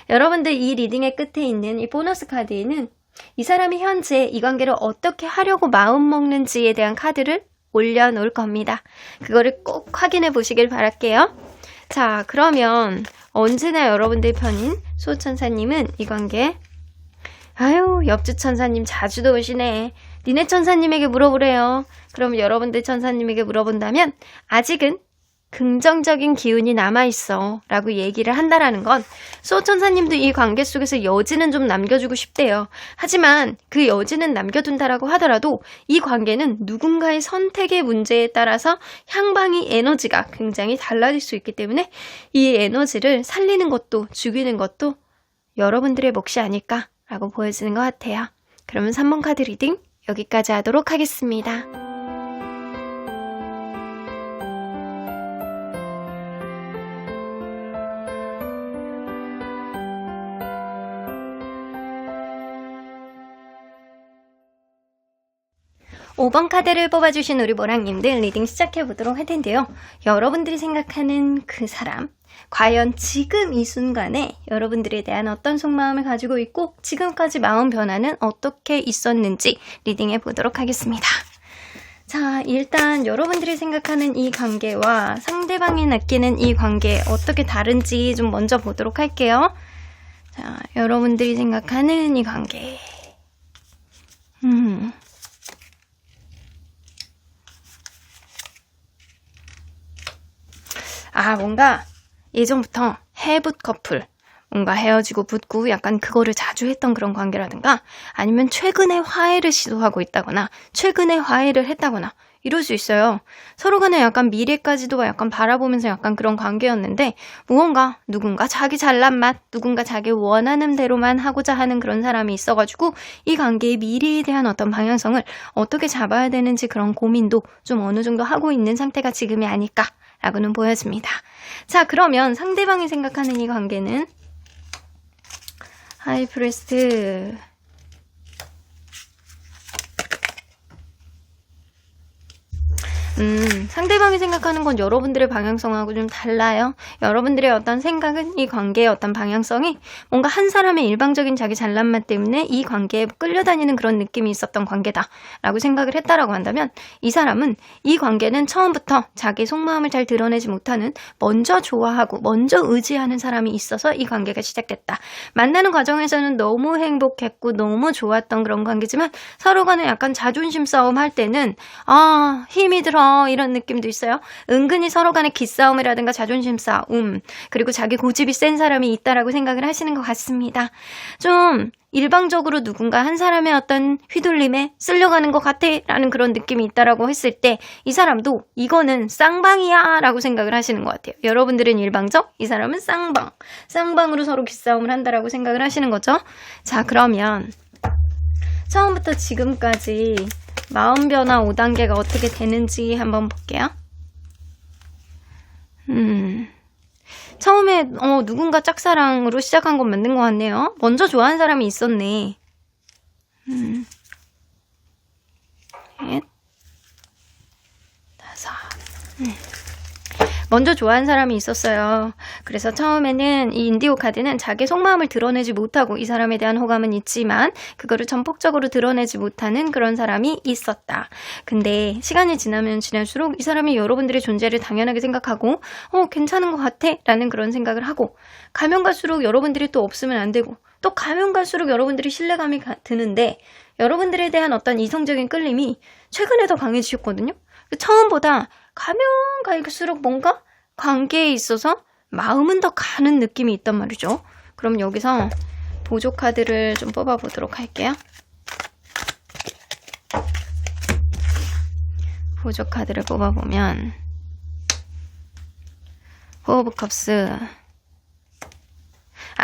여러분들 이 리딩의 끝에 있는 이 보너스 카드에는 이 사람이 현재 이 관계를 어떻게 하려고 마음먹는지에 대한 카드를 올려놓을 겁니다. 그거를 꼭 확인해 보시길 바랄게요. 자, 그러면 언제나 여러분들 편인 수호천사님은 이 관계, 옆주 천사님 자주도 오시네. 니네 천사님에게 물어보래요. 그럼 여러분들 천사님에게 물어본다면 아직은 긍정적인 기운이 남아있어 라고 얘기를 한다라는 건 수호천사님도 이 관계 속에서 여지는 좀 남겨주고 싶대요. 하지만 그 여지는 남겨둔다라고 하더라도 이 관계는 누군가의 선택의 문제에 따라서 향방이 에너지가 굉장히 달라질 수 있기 때문에 이 에너지를 살리는 것도 죽이는 것도 여러분들의 몫이 아닐까 라고 보여지는 것 같아요. 그러면 3번 카드 리딩 여기까지 하도록 하겠습니다. 5번 카드를 뽑아주신 우리 모랑님들 리딩 시작해보도록 할 텐데요. 여러분들이 생각하는 그 사람, 과연 지금 이 순간에 여러분들에 대한 어떤 속마음을 가지고 있고 지금까지 마음 변화는 어떻게 있었는지 리딩해 보도록 하겠습니다. 자, 일단 여러분들이 생각하는 이 관계와 상대방이 느끼는 이 관계 어떻게 다른지 좀 먼저 보도록 할게요. 자, 여러분들이 생각하는 이 관계. 뭔가 예전부터 해붓 커플, 뭔가 헤어지고 붙고 약간 그거를 자주 했던 그런 관계라든가 아니면 최근에 화해를 시도하고 있다거나 최근에 화해를 했다거나 이럴 수 있어요. 서로 간에 약간 미래까지도 약간 바라보면서 약간 그런 관계였는데 누군가 자기 잘난 맛, 누군가 자기 원하는 대로만 하고자 하는 그런 사람이 있어가지고 이 관계의 미래에 대한 어떤 방향성을 어떻게 잡아야 되는지 그런 고민도 좀 어느 정도 하고 있는 상태가 지금이 아닐까라고는 보여집니다. 자, 그러면 상대방이 생각하는 이 관계는 하이프리스트, 상대방이 생각하는 건 여러분들의 방향성하고 좀 달라요. 여러분들의 어떤 생각은 이 관계의 어떤 방향성이 뭔가 한 사람의 일방적인 자기 잘난 맛 때문에 이 관계에 끌려다니는 그런 느낌이 있었던 관계다 라고 생각을 했다라고 한다면, 이 사람은 이 관계는 처음부터 자기 속마음을 잘 드러내지 못하는, 먼저 좋아하고 먼저 의지하는 사람이 있어서 이 관계가 시작됐다. 만나는 과정에서는 너무 행복했고 너무 좋았던 그런 관계지만 서로 간에 약간 자존심 싸움 할 때는 힘이 들어 이런 느낌도 있어요. 은근히 서로 간에 기싸움이라든가 자존심 싸움, 그리고 자기 고집이 센 사람이 있다라고 생각을 하시는 것 같습니다. 좀 일방적으로 누군가 한 사람의 어떤 휘둘림에 쓸려가는 것 같아 라는 그런 느낌이 있다라고 했을 때 이 사람도 이거는 쌍방이야 라고 생각을 하시는 것 같아요. 여러분들은 일방적, 이 사람은 쌍방으로 서로 기싸움을 한다라고 생각을 하시는 거죠. 자, 그러면 처음부터 지금까지 마음 변화 5단계가 어떻게 되는지 한번 볼게요. 처음에 누군가 짝사랑으로 시작한 건 맞는 것 같네요. 먼저 좋아하는 사람이 있었네. 넷, 먼저 좋아한 사람이 있었어요. 그래서 처음에는 이 인디고 카드는 자기 속마음을 드러내지 못하고 이 사람에 대한 호감은 있지만 그거를 전폭적으로 드러내지 못하는 그런 사람이 있었다. 근데 시간이 지나면 지날수록 이 사람이 여러분들의 존재를 당연하게 생각하고 괜찮은 것 같아 라는 그런 생각을 하고, 가면 갈수록 여러분들이 또 없으면 안 되고, 또 가면 갈수록 여러분들이 신뢰감이 드는데 여러분들에 대한 어떤 이성적인 끌림이 최근에 더 강해지셨거든요. 처음보다 가면 갈수록 뭔가 관계에 있어서 마음은 더 가는 느낌이 있단 말이죠. 그럼 여기서 보조 카드를 좀 뽑아보도록 할게요. 보조 카드를 뽑아보면 포 오브 컵스.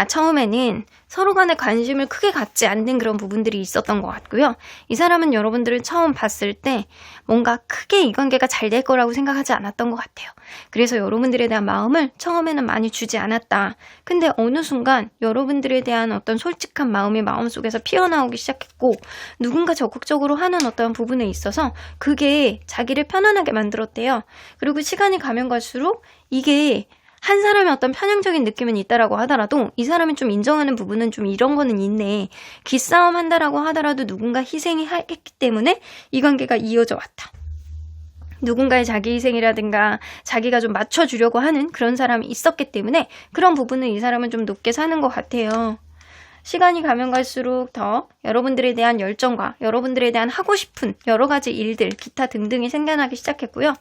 처음에는 서로 간에 관심을 크게 갖지 않는 그런 부분들이 있었던 것 같고요. 이 사람은 여러분들을 처음 봤을 때 뭔가 크게 이 관계가 잘 될 거라고 생각하지 않았던 것 같아요. 그래서 여러분들에 대한 마음을 처음에는 많이 주지 않았다. 근데 어느 순간 여러분들에 대한 어떤 솔직한 마음이 마음속에서 피어나오기 시작했고, 누군가 적극적으로 하는 어떤 부분에 있어서 그게 자기를 편안하게 만들었대요. 그리고 시간이 가면 갈수록 이게 한 사람의 어떤 편향적인 느낌은 있다라고 하더라도 이 사람이 좀 인정하는 부분은 좀 이런 거는 있네. 기싸움 한다라고 하더라도 누군가 희생이 했기 때문에 이 관계가 이어져 왔다. 누군가의 자기 희생이라든가 자기가 좀 맞춰주려고 하는 그런 사람이 있었기 때문에 그런 부분은 이 사람은 좀 높게 사는 것 같아요. 시간이 가면 갈수록 더 여러분들에 대한 열정과 여러분들에 대한 하고 싶은 여러 가지 일들, 기타 등등이 생겨나기 시작했고요.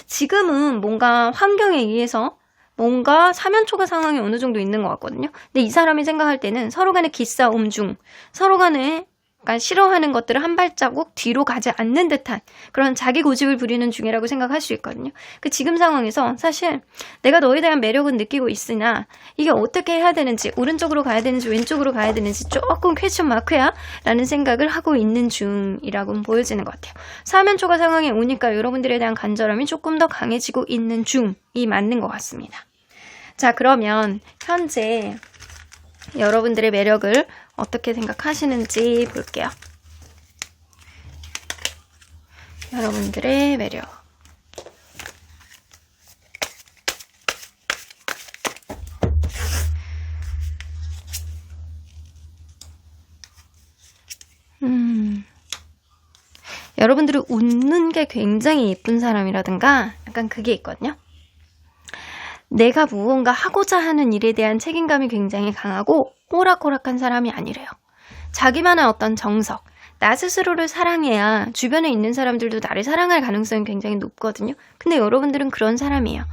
지금은 뭔가 환경에 의해서 뭔가 사면초가 상황이 어느 정도 있는 것 같거든요. 근데 이 사람이 생각할 때는 서로 간의 기싸움 중, 서로 간에 약간 싫어하는 것들을 한 발자국 뒤로 가지 않는 듯한 그런 자기 고집을 부리는 중이라고 생각할 수 있거든요. 지금 상황에서 사실 내가 너에 대한 매력은 느끼고 있으나 이게 어떻게 해야 되는지, 오른쪽으로 가야 되는지 왼쪽으로 가야 되는지 조금 퀘스천 마크야 라는 생각을 하고 있는 중이라고 보여지는 것 같아요. 사면초가 상황에 오니까 여러분들에 대한 간절함이 조금 더 강해지고 있는 중이 맞는 것 같습니다. 자, 그러면 현재 여러분들의 매력을 어떻게 생각하시는지 볼게요. 여러분들의 매력. 여러분들이 웃는 게 굉장히 예쁜 사람이라든가 약간 그게 있거든요. 내가 무언가 하고자 하는 일에 대한 책임감이 굉장히 강하고 호락호락한 사람이 아니래요. 자기만의 어떤 정석, 나 스스로를 사랑해야 주변에 있는 사람들도 나를 사랑할 가능성이 굉장히 높거든요. 근데 여러분들은 그런 사람이에요.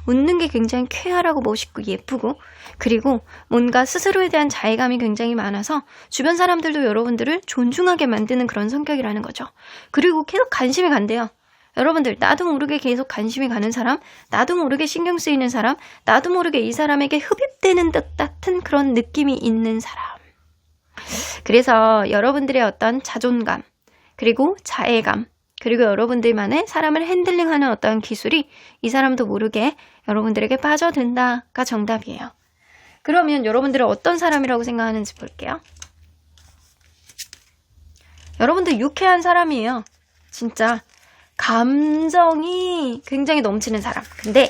웃는 게 굉장히 쾌활하고 멋있고 예쁘고, 그리고 뭔가 스스로에 대한 자의감이 굉장히 많아서 주변 사람들도 여러분들을 존중하게 만드는 그런 성격이라는 거죠. 그리고 계속 관심이 간대요. 여러분들, 나도 모르게 계속 관심이 가는 사람, 나도 모르게 신경 쓰이는 사람, 나도 모르게 이 사람에게 흡입되는 듯 같은 그런 느낌이 있는 사람. 그래서 여러분들의 어떤 자존감, 그리고 자애감, 그리고 여러분들만의 사람을 핸들링하는 어떤 기술이 이 사람도 모르게 여러분들에게 빠져든다가 정답이에요. 그러면 여러분들은 어떤 사람이라고 생각하는지 볼게요. 여러분들 유쾌한 사람이에요. 진짜 감정이 굉장히 넘치는 사람. 근데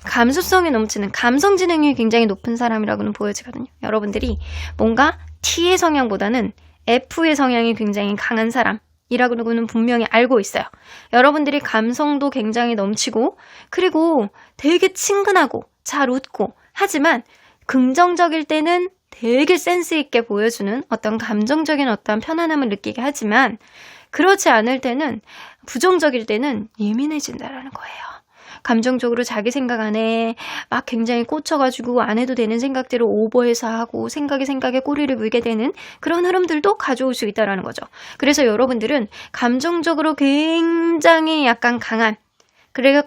감수성이 넘치는, 감성 지능이 굉장히 높은 사람이라고는 보여지거든요. 여러분들이 뭔가 T의 성향보다는 F의 성향이 굉장히 강한 사람이라고는 분명히 알고 있어요. 여러분들이 감성도 굉장히 넘치고, 그리고 되게 친근하고 잘 웃고, 하지만 긍정적일 때는 되게 센스 있게 보여주는 어떤 감정적인 어떤 편안함을 느끼게 하지만, 그렇지 않을 때는, 부정적일 때는 예민해진다라는 거예요. 감정적으로 자기 생각 안에 막 굉장히 꽂혀가지고 안 해도 되는 생각들을 오버해서 하고 생각에 꼬리를 물게 되는 그런 흐름들도 가져올 수 있다는 거죠. 그래서 여러분들은 감정적으로 굉장히 약간 강한, 그리고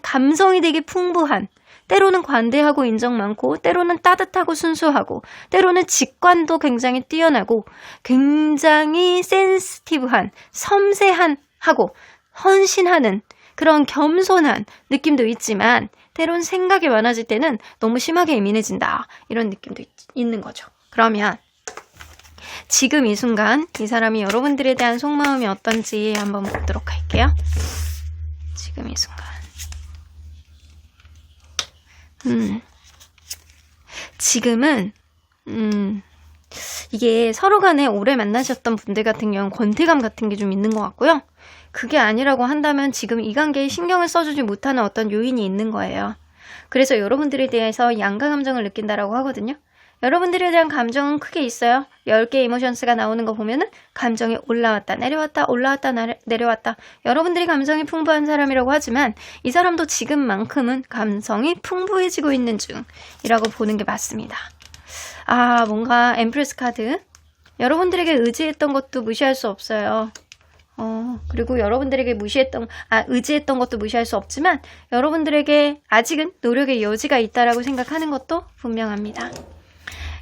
감성이 되게 풍부한, 때로는 관대하고 인정 많고, 때로는 따뜻하고 순수하고, 때로는 직관도 굉장히 뛰어나고, 굉장히 센시티브한, 섬세한 하고 헌신하는 그런 겸손한 느낌도 있지만, 때론 생각이 많아질 때는 너무 심하게 예민해진다, 이런 느낌도 있는 거죠. 그러면 지금 이 순간 이 사람이 여러분들에 대한 속마음이 어떤지 한번 보도록 할게요. 지금 이 순간. 지금은 이게 서로 간에 오래 만나셨던 분들 같은 경우는 권태감 같은 게 좀 있는 것 같고요. 그게 아니라고 한다면 지금 이 관계에 신경을 써주지 못하는 어떤 요인이 있는 거예요. 그래서 여러분들에 대해서 양가 감정을 느낀다라고 하거든요. 여러분들에 대한 감정은 크게 있어요. 10개의 이모션스가 나오는 거 보면은 감정이 올라왔다 내려왔다 올라왔다 내려왔다. 여러분들이 감정이 풍부한 사람이라고 하지만 이 사람도 지금만큼은 감성이 풍부해지고 있는 중이라고 보는 게 맞습니다. 뭔가 엠프레스 카드. 여러분들에게 의지했던 것도 무시할 수 없어요. 그리고 여러분들에게 의지했던 것도 무시할 수 없지만 여러분들에게 아직은 노력의 여지가 있다라고 생각하는 것도 분명합니다.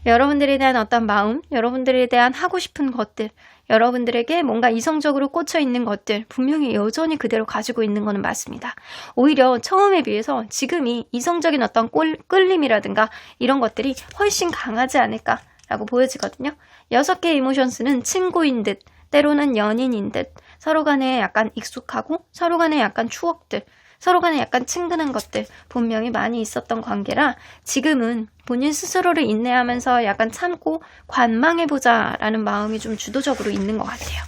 여러분들에 대한 어떤 마음, 여러분들에 대한 하고 싶은 것들, 여러분들에게 뭔가 이성적으로 꽂혀 있는 것들 분명히 여전히 그대로 가지고 있는 거는 맞습니다. 오히려 처음에 비해서 지금이 이성적인 어떤 끌림이라든가 이런 것들이 훨씬 강하지 않을까라고 보여지거든요. 6개의 이모션스는 친구인 듯, 때로는 연인인 듯, 서로 간에 약간 익숙하고 서로 간에 약간 추억들, 서로 간에 약간 친근한 것들 분명히 많이 있었던 관계라 지금은 본인 스스로를 인내하면서 약간 참고 관망해보자 라는 마음이 좀 주도적으로 있는 것 같아요.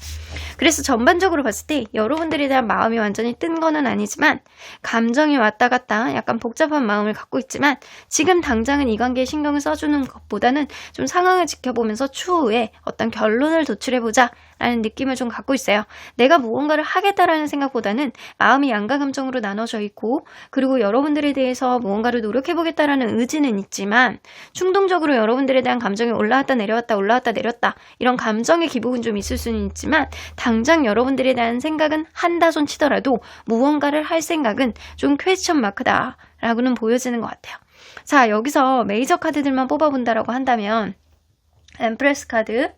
그래서 전반적으로 봤을 때 여러분들에 대한 마음이 완전히 뜬 거는 아니지만 감정이 왔다 갔다 약간 복잡한 마음을 갖고 있지만 지금 당장은 이 관계에 신경을 써주는 것보다는 좀 상황을 지켜보면서 추후에 어떤 결론을 도출해보자 라는 느낌을 좀 갖고 있어요. 내가 무언가를 하겠다라는 생각보다는 마음이 양가 감정으로 나눠져 있고 그리고 여러분들에 대해서 무언가를 노력해보겠다라는 의지는 있지만 충동적으로 여러분들에 대한 감정이 올라왔다 내려왔다 올라왔다 내렸다 이런 감정의 기복은 좀 있을 수는 있지만 당장 여러분들에 대한 생각은 한다손 치더라도 무언가를 할 생각은 좀 퀘스천 마크다 라고는 보여지는 것 같아요. 자, 여기서 메이저 카드들만 뽑아본다라고 한다면 엠프레스 카드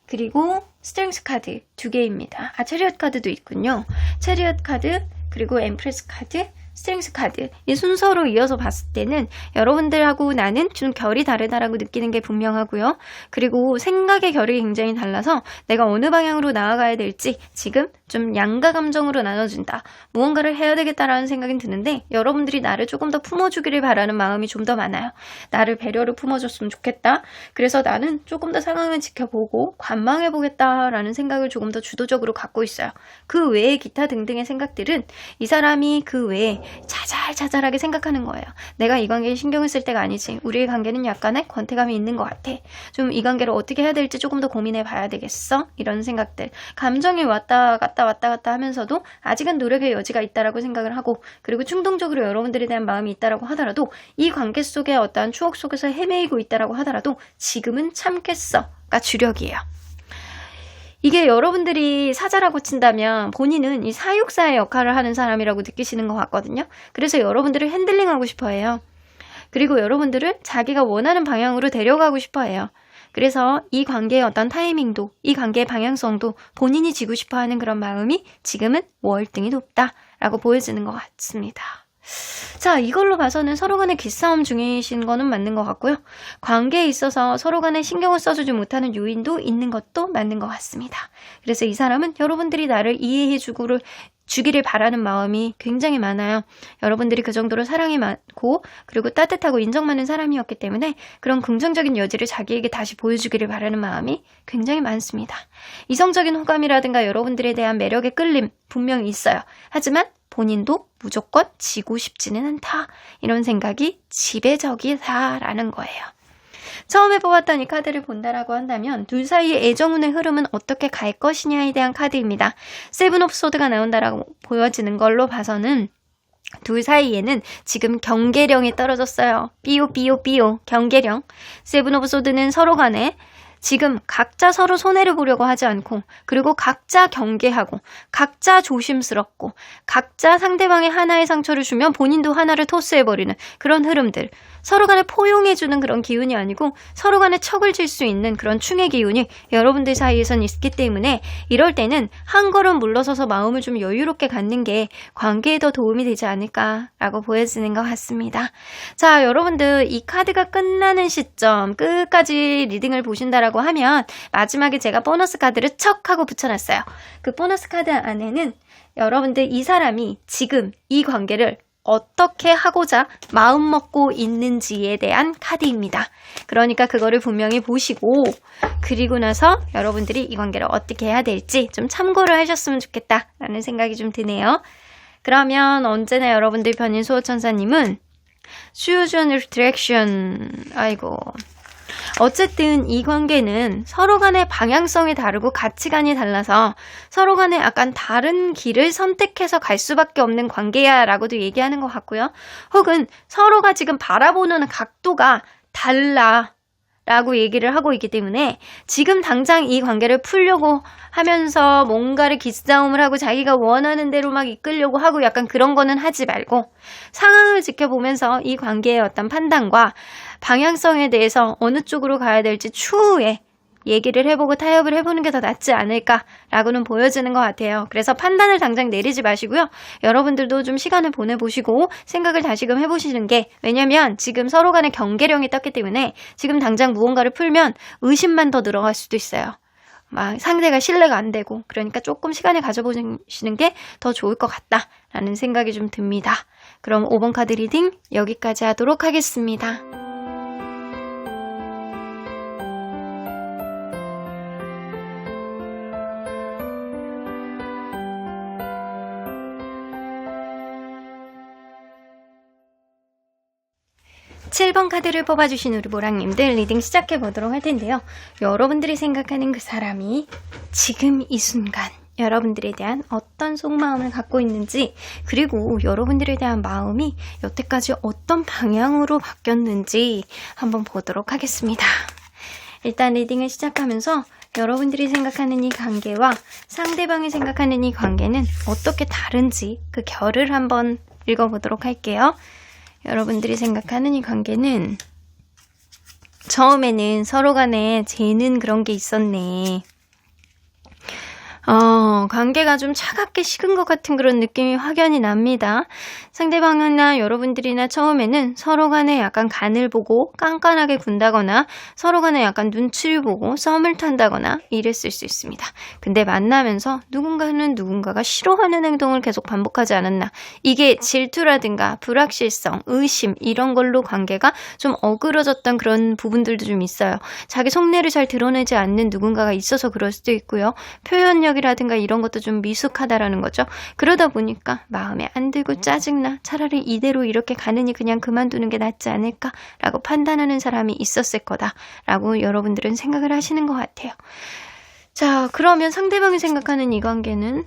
그리고 스트렝스 카드 2개입니다. 체리엇 카드도 있군요. 체리엇 카드 그리고 엠프레스 카드 스트렝스 카드 이 순서로 이어서 봤을 때는 여러분들하고 나는 좀 결이 다르다라고 느끼는 게 분명하고요. 그리고 생각의 결이 굉장히 달라서 내가 어느 방향으로 나아가야 될지 지금 좀 양가 감정으로 나눠준다. 무언가를 해야 되겠다라는 생각이 드는데 여러분들이 나를 조금 더 품어주기를 바라는 마음이 좀 더 많아요. 나를 배려로 품어줬으면 좋겠다. 그래서 나는 조금 더 상황을 지켜보고 관망해보겠다라는 생각을 조금 더 주도적으로 갖고 있어요. 그 외에 기타 등등의 생각들은 이 사람이 그 외에 자잘자잘하게 생각하는 거예요. 내가 이 관계에 신경을 쓸 때가 아니지. 우리의 관계는 약간의 권태감이 있는 것 같아. 좀 이 관계를 어떻게 해야 될지 조금 더 고민해 봐야 되겠어. 이런 생각들. 감정이 왔다 갔다 하면서도 아직은 노력의 여지가 있다라고 생각을 하고 그리고 충동적으로 여러분들에 대한 마음이 있다라고 하더라도 이 관계 속에 어떠한 추억 속에서 헤매이고 있다라고 하더라도 지금은 참겠어가 주력이에요. 이게 여러분들이 사자라고 친다면 본인은 이 사육사의 역할을 하는 사람이라고 느끼시는 것 같거든요. 그래서 여러분들을 핸들링하고 싶어 해요. 그리고 여러분들을 자기가 원하는 방향으로 데려가고 싶어 해요. 그래서 이 관계의 어떤 타이밍도 이 관계의 방향성도 본인이 지고 싶어 하는 그런 마음이 지금은 월등히 높다라고 보여지는 것 같습니다. 자, 이걸로 봐서는 서로 간에 기싸움 중이신 거는 맞는 것 같고요. 관계에 있어서 서로 간에 신경을 써주지 못하는 요인도 있는 것도 맞는 것 같습니다. 그래서 이 사람은 여러분들이 나를 이해해주기를 바라는 마음이 굉장히 많아요. 여러분들이 그 정도로 사랑이 많고 그리고 따뜻하고 인정받는 사람이었기 때문에 그런 긍정적인 여지를 자기에게 다시 보여주기를 바라는 마음이 굉장히 많습니다. 이성적인 호감이라든가 여러분들에 대한 매력의 끌림 분명히 있어요. 하지만 본인도 무조건 지고 싶지는 않다. 이런 생각이 지배적이다라는 거예요. 처음에 뽑았던 이 카드를 본다라고 한다면 둘 사이의 애정운의 흐름은 어떻게 갈 것이냐에 대한 카드입니다. 세븐 오브 소드가 나온다라고 보여지는 걸로 봐서는 둘 사이에는 지금 경계령이 떨어졌어요. 삐오 경계령. 세븐 오브 소드는 서로 간에 지금 각자 서로 손해를 보려고 하지 않고 그리고 각자 경계하고 각자 조심스럽고 각자 상대방의 하나의 상처를 주면 본인도 하나를 토스해버리는 그런 흐름들. 서로 간에 포용해주는 그런 기운이 아니고 서로 간에 척을 질 수 있는 그런 충의 기운이 여러분들 사이에선 있기 때문에 이럴 때는 한 걸음 물러서서 마음을 좀 여유롭게 갖는 게 관계에 더 도움이 되지 않을까라고 보여지는 것 같습니다. 자, 여러분들 이 카드가 끝나는 시점 끝까지 리딩을 보신다라고 하면 마지막에 제가 보너스 카드를 척 하고 붙여놨어요. 그 보너스 카드 안에는 여러분들 이 사람이 지금 이 관계를 어떻게 하고자 마음먹고 있는지에 대한 카드입니다. 그러니까 그거를 분명히 보시고 그리고 나서 여러분들이 이 관계를 어떻게 해야 될지 좀 참고를 하셨으면 좋겠다라는 생각이 좀 드네요. 그러면 언제나 여러분들 편인 수호천사님은 Choose Direction. 아이고. 어쨌든 이 관계는 서로 간의 방향성이 다르고 가치관이 달라서 서로 간에 약간 다른 길을 선택해서 갈 수밖에 없는 관계야 라고도 얘기하는 것 같고요. 혹은 서로가 지금 바라보는 각도가 달라 라고 얘기를 하고 있기 때문에 지금 당장 이 관계를 풀려고 하면서 뭔가를 기싸움을 하고 자기가 원하는 대로 막 이끌려고 하고 약간 그런 거는 하지 말고 상황을 지켜보면서 이 관계의 어떤 판단과 방향성에 대해서 어느 쪽으로 가야 될지 추후에 얘기를 해보고 타협을 해보는 게 더 낫지 않을까라고는 보여지는 것 같아요. 그래서 판단을 당장 내리지 마시고요. 여러분들도 좀 시간을 보내보시고 생각을 다시금 해보시는 게 왜냐면 지금 서로 간의 경계령이 떴기 때문에 지금 당장 무언가를 풀면 의심만 더 늘어갈 수도 있어요. 막 상대가 신뢰가 안 되고 그러니까 조금 시간을 가져보시는 게 더 좋을 것 같다라는 생각이 좀 듭니다. 그럼 5번 카드 리딩 여기까지 하도록 하겠습니다. 7번 카드를 뽑아주신 우리 모랑님들 리딩 시작해보도록 할 텐데요. 여러분들이 생각하는 그 사람이 지금 이 순간 여러분들에 대한 어떤 속마음을 갖고 있는지 그리고 여러분들에 대한 마음이 여태까지 어떤 방향으로 바뀌었는지 한번 보도록 하겠습니다. 일단 리딩을 시작하면서 여러분들이 생각하는 이 관계와 상대방이 생각하는 이 관계는 어떻게 다른지 그 결을 한번 읽어보도록 할게요. 여러분들이 생각하는 이 관계는 처음에는 서로 간에 재는 그런 게 있었네. 관계가 좀 차갑게 식은 것 같은 그런 느낌이 확연히 납니다. 상대방이나 여러분들이나 처음에는 서로 간에 약간 간을 보고 깐깐하게 군다거나 서로 간에 약간 눈치를 보고 썸을 탄다거나 이랬을 수 있습니다. 근데 만나면서 누군가는 누군가가 싫어하는 행동을 계속 반복하지 않았나. 이게 질투라든가 불확실성, 의심 이런 걸로 관계가 좀 어그러졌던 그런 부분들도 좀 있어요. 자기 속내를 잘 드러내지 않는 누군가가 있어서 그럴 수도 있고요. 표현력이라든가 이런 것도 좀 미숙하다라는 거죠. 그러다 보니까 마음에 안 들고 짜증나 차라리 이대로 이렇게 가느니 그냥 그만두는 게 낫지 않을까라고 판단하는 사람이 있었을 거다라고 여러분들은 생각을 하시는 것 같아요. 자, 그러면 상대방이 생각하는 이 관계는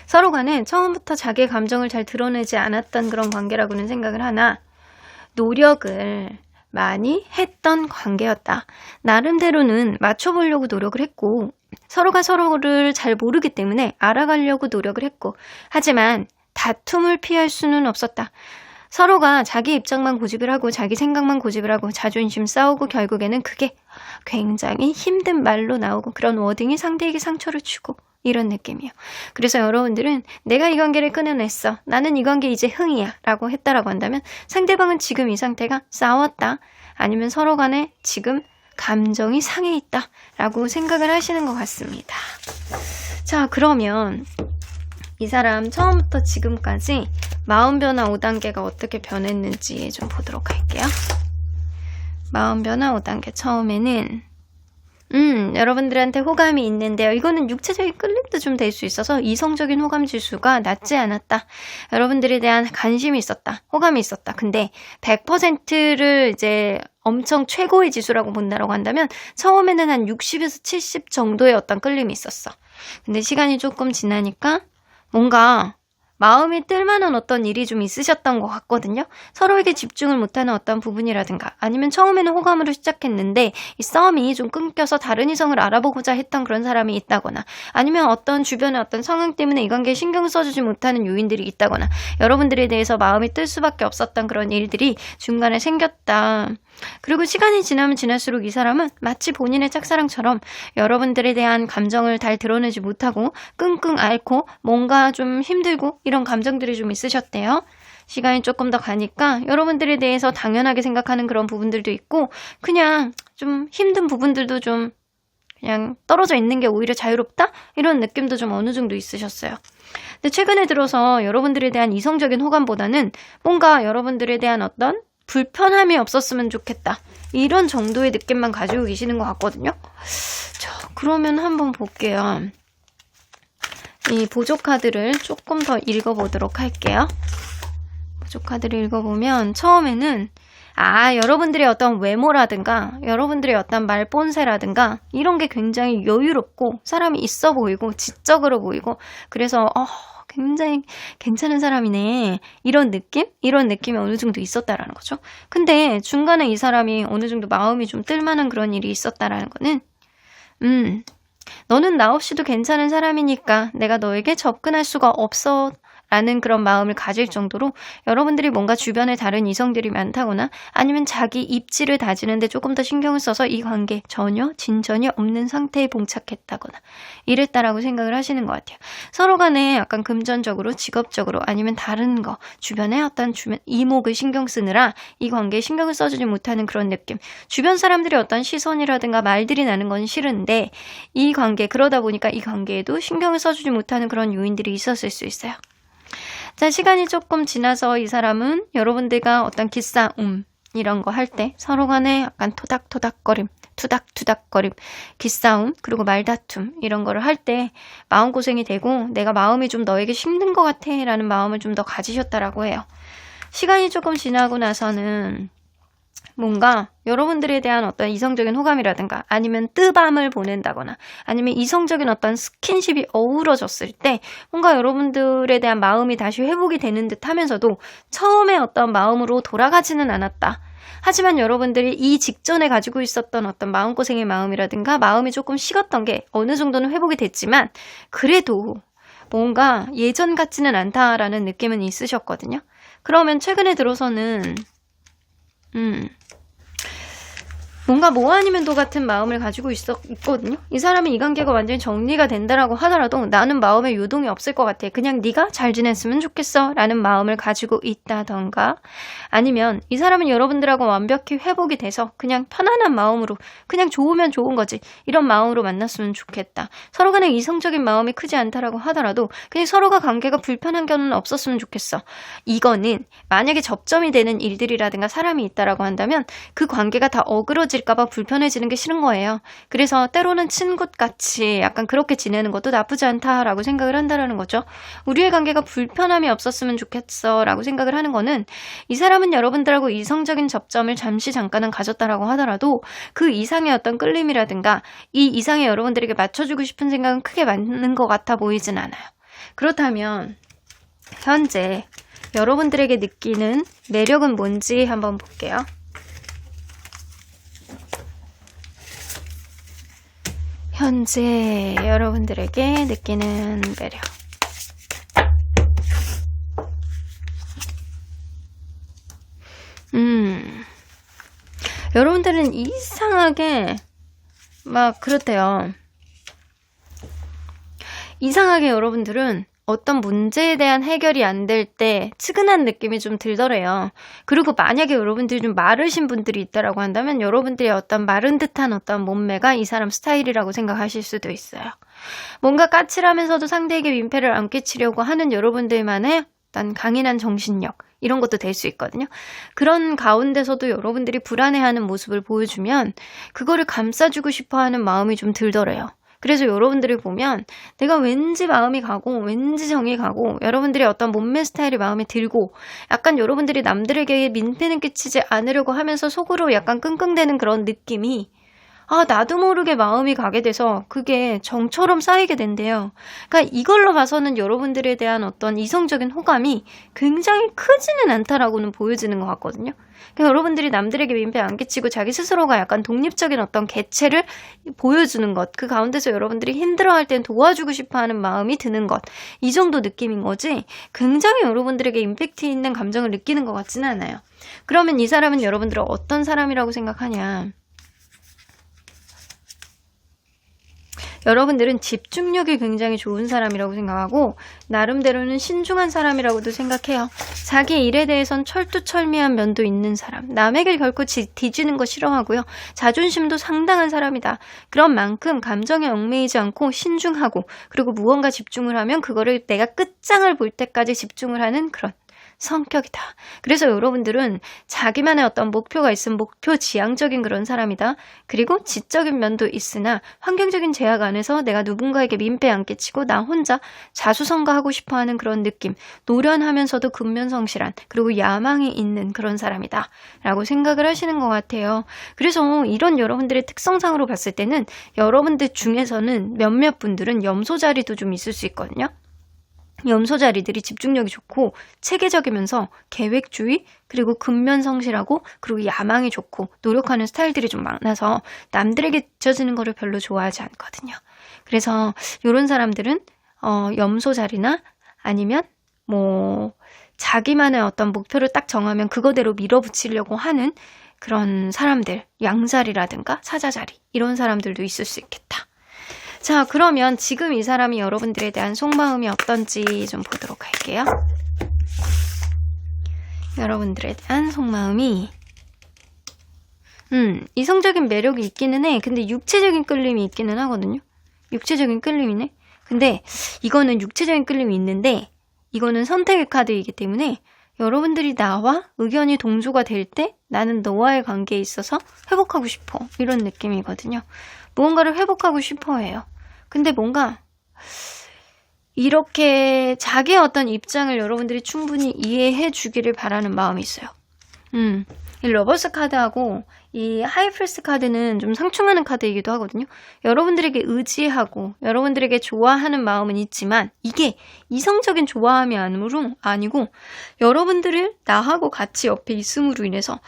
서로 간에 처음부터 자기의 감정을 잘 드러내지 않았던 그런 관계라고는 생각을 하나 노력을 많이 했던 관계였다. 나름대로는 맞춰보려고 노력을 했고 서로가 서로를 잘 모르기 때문에 알아가려고 노력을 했고 하지만 다툼을 피할 수는 없었다. 서로가 자기 입장만 고집을 하고 자기 생각만 고집을 하고 자존심 싸우고 결국에는 그게 굉장히 힘든 말로 나오고 그런 워딩이 상대에게 상처를 주고 이런 느낌이에요. 그래서 여러분들은 내가 이 관계를 끊어냈어. 나는 이 관계 이제 흥이야 라고 했다라고 한다면 상대방은 지금 이 상태가 싸웠다. 아니면 서로 간에 지금 감정이 상해 있다 라고 생각을 하시는 것 같습니다. 자, 그러면 이 사람 처음부터 지금까지 마음 변화 5단계가 어떻게 변했는지 좀 보도록 할게요. 마음 변화 5단계 처음에는 여러분들한테 호감이 있는데요. 이거는 육체적인 끌림도 좀 될 수 있어서 이성적인 호감 지수가 낮지 않았다. 여러분들에 대한 관심이 있었다. 호감이 있었다. 근데 100%를 이제 엄청 최고의 지수라고 본다라고 한다면 처음에는 한 60에서 70 정도의 어떤 끌림이 있었어. 근데 시간이 조금 지나니까 뭔가 마음이 뜰만한 어떤 일이 좀 있으셨던 것 같거든요. 서로에게 집중을 못하는 어떤 부분이라든가 아니면 처음에는 호감으로 시작했는데 이 썸이 좀 끊겨서 다른 이성을 알아보고자 했던 그런 사람이 있다거나 아니면 어떤 주변의 어떤 성향 때문에 이 관계에 신경 써주지 못하는 요인들이 있다거나 여러분들에 대해서 마음이 뜰 수밖에 없었던 그런 일들이 중간에 생겼다. 그리고 시간이 지나면 지날수록 이 사람은 마치 본인의 짝사랑처럼 여러분들에 대한 감정을 잘 드러내지 못하고 끙끙 앓고 뭔가 좀 힘들고 이런 감정들이 좀 있으셨대요. 시간이 조금 더 가니까 여러분들에 대해서 당연하게 생각하는 그런 부분들도 있고 그냥 좀 힘든 부분들도 좀 그냥 떨어져 있는 게 오히려 자유롭다? 이런 느낌도 좀 어느 정도 있으셨어요. 근데 최근에 들어서 여러분들에 대한 이성적인 호감보다는 뭔가 여러분들에 대한 어떤 불편함이 없었으면 좋겠다. 이런 정도의 느낌만 가지고 계시는 것 같거든요. 자, 그러면 한번 볼게요. 이 보조 카드를 조금 더 읽어보도록 할게요. 보조 카드를 읽어보면 처음에는 여러분들의 어떤 외모라든가 여러분들의 어떤 말본새라든가 이런 게 굉장히 여유롭고 사람이 있어 보이고 지적으로 보이고 그래서 굉장히 괜찮은 사람이네. 이런 느낌? 이런 느낌이 어느 정도 있었다라는 거죠. 근데 중간에 이 사람이 어느 정도 마음이 좀 뜰만한 그런 일이 있었다라는 거는 너는 나 없이도 괜찮은 사람이니까 내가 너에게 접근할 수가 없어 라는 그런 마음을 가질 정도로 여러분들이 뭔가 주변에 다른 이성들이 많다거나 아니면 자기 입지를 다지는데 조금 더 신경을 써서 이 관계에 전혀 진전이 없는 상태에 봉착했다거나 이랬다라고 생각을 하시는 것 같아요. 서로 간에 약간 금전적으로 직업적으로 아니면 다른 거 주변에 어떤 이목을 신경 쓰느라 이 관계에 신경을 써주지 못하는 그런 느낌. 주변 사람들의 어떤 시선이라든가 말들이 나는 건 싫은데 이 관계 그러다 보니까 이 관계에도 신경을 써주지 못하는 그런 요인들이 있었을 수 있어요. 자, 시간이 조금 지나서 이 사람은 여러분들과 어떤 기싸움 이런 거 할 때 서로 간에 약간 토닥토닥거림, 투닥투닥거림, 기싸움 그리고 말다툼 이런 거를 할 때 마음고생이 되고 내가 마음이 좀 너에게 힘든 것 같아 라는 마음을 좀 더 가지셨다라고 해요. 시간이 조금 지나고 나서는 뭔가 여러분들에 대한 어떤 이성적인 호감이라든가 아니면 뜨밤을 보낸다거나 아니면 이성적인 어떤 스킨십이 어우러졌을 때 뭔가 여러분들에 대한 마음이 다시 회복이 되는 듯 하면서도 처음에 어떤 마음으로 돌아가지는 않았다. 하지만 여러분들이 이 직전에 가지고 있었던 어떤 마음고생의 마음이라든가 마음이 조금 식었던 게 어느 정도는 회복이 됐지만 그래도 뭔가 예전 같지는 않다라는 느낌은 있으셨거든요. 그러면 최근에 들어서는 뭔가 뭐 아니면 도 같은 마음을 가지고 있거든요. 이 사람이 이 관계가 완전히 정리가 된다라고 하더라도 나는 마음에 요동이 없을 것 같아. 그냥 네가 잘 지냈으면 좋겠어 라는 마음을 가지고 있다던가 아니면 이 사람은 여러분들하고 완벽히 회복이 돼서 그냥 편안한 마음으로 그냥 좋으면 좋은 거지 이런 마음으로 만났으면 좋겠다. 서로 간에 이성적인 마음이 크지 않다라고 하더라도 그냥 서로가 관계가 불편한 경우는 없었으면 좋겠어. 이거는 만약에 접점이 되는 일들이라든가 사람이 있다라고 한다면 그 관계가 다 어그러질까봐 불편해지는 게 싫은 거예요. 그래서 때로는 친구같이 약간 그렇게 지내는 것도 나쁘지 않다라고 생각을 한다라는 거죠. 우리의 관계가 불편함이 없었으면 좋겠어 라고 생각을 하는 거는 이 사람은 여러분들하고 이성적인 접점을 잠깐은 가졌다라고 하더라도 그 이상의 어떤 끌림이라든가 이 이상의 여러분들에게 맞춰주고 싶은 생각은 크게 맞는 것 같아 보이진 않아요. 그렇다면 현재 여러분들에게 느끼는 매력은 뭔지 한번 볼게요. 현재 여러분들에게 느끼는 매력. 여러분들은 이상하게 막 그렇대요. 이상하게 여러분들은 어떤 문제에 대한 해결이 안 될 때 측은한 느낌이 좀 들더래요. 그리고 만약에 여러분들이 좀 마르신 분들이 있다라고 한다면 여러분들의 어떤 마른 듯한 어떤 몸매가 이 사람 스타일이라고 생각하실 수도 있어요. 뭔가 까칠하면서도 상대에게 민폐를 안 끼치려고 하는 여러분들만의 어떤 강인한 정신력 이런 것도 될 수 있거든요. 그런 가운데서도 여러분들이 불안해하는 모습을 보여주면 그거를 감싸주고 싶어하는 마음이 좀 들더래요. 그래서 여러분들이 보면 내가 왠지 마음이 가고 왠지 정이 가고 여러분들의 어떤 몸매 스타일이 마음에 들고 약간 여러분들이 남들에게 민폐는 끼치지 않으려고 하면서 속으로 약간 끙끙대는 그런 느낌이 나도 모르게 마음이 가게 돼서 그게 정처럼 쌓이게 된대요. 그러니까 이걸로 봐서는 여러분들에 대한 어떤 이성적인 호감이 굉장히 크지는 않다라고는 보여지는 것 같거든요. 그러니까 여러분들이 남들에게 민폐 안 끼치고 자기 스스로가 약간 독립적인 어떤 개체를 보여주는 것, 그 가운데서 여러분들이 힘들어할 땐 도와주고 싶어하는 마음이 드는 것, 이 정도 느낌인 거지 굉장히 여러분들에게 임팩트 있는 감정을 느끼는 것 같지는 않아요. 그러면 이 사람은 여러분들은 어떤 사람이라고 생각하냐? 여러분들은 집중력이 굉장히 좋은 사람이라고 생각하고 나름대로는 신중한 사람이라고도 생각해요. 자기 일에 대해선 철두철미한 면도 있는 사람, 남에게 결코 뒤지는 거 싫어하고요. 자존심도 상당한 사람이다. 그런 만큼 감정에 얽매이지 않고 신중하고, 그리고 무언가 집중을 하면 그거를 내가 끝장을 볼 때까지 집중을 하는 그런 성격이다. 그래서 여러분들은 자기만의 어떤 목표가 있으면 목표 지향적인 그런 사람이다. 그리고 지적인 면도 있으나 환경적인 제약 안에서 내가 누군가에게 민폐 안 끼치고 나 혼자 자수성가하고 싶어하는 그런 느낌, 노련하면서도 근면성실한, 그리고 야망이 있는 그런 사람이다 라고 생각을 하시는 것 같아요. 그래서 이런 여러분들의 특성상으로 봤을 때는 여러분들 중에서는 몇몇 분들은 염소 자리도 좀 있을 수 있거든요. 염소 자리들이 집중력이 좋고 체계적이면서 계획주의, 그리고 근면성실하고, 그리고 야망이 좋고 노력하는 스타일들이 좀 많아서 남들에게 뒤처지는 거를 별로 좋아하지 않거든요. 그래서 이런 사람들은 염소 자리나 아니면 자기만의 어떤 목표를 딱 정하면 그거대로 밀어붙이려고 하는 그런 사람들, 양자리라든가 사자자리, 이런 사람들도 있을 수 있겠다. 자, 그러면 지금 이 사람이 여러분들에 대한 속마음이 어떤지 좀 보도록 할게요. 여러분들에 대한 속마음이 이성적인 매력이 있기는 해. 근데 육체적인 끌림이 있기는 하거든요. 육체적인 끌림이네. 근데 이거는 육체적인 끌림이 있는데 이거는 선택의 카드이기 때문에 여러분들이 나와 의견이 동조가 될 때 나는 너와의 관계에 있어서 회복하고 싶어, 이런 느낌이거든요. 무언가를 회복하고 싶어 해요. 근데 뭔가 이렇게 자기의 어떤 입장을 여러분들이 충분히 이해해 주기를 바라는 마음이 있어요. 이 러버스 카드하고 이 하이프리스트 카드는 좀 상충하는 카드이기도 하거든요. 여러분들에게 의지하고 여러분들에게 좋아하는 마음은 있지만 이게 이성적인 좋아함이 아니고 여러분들을 나하고 같이 옆에 있음으로 인해서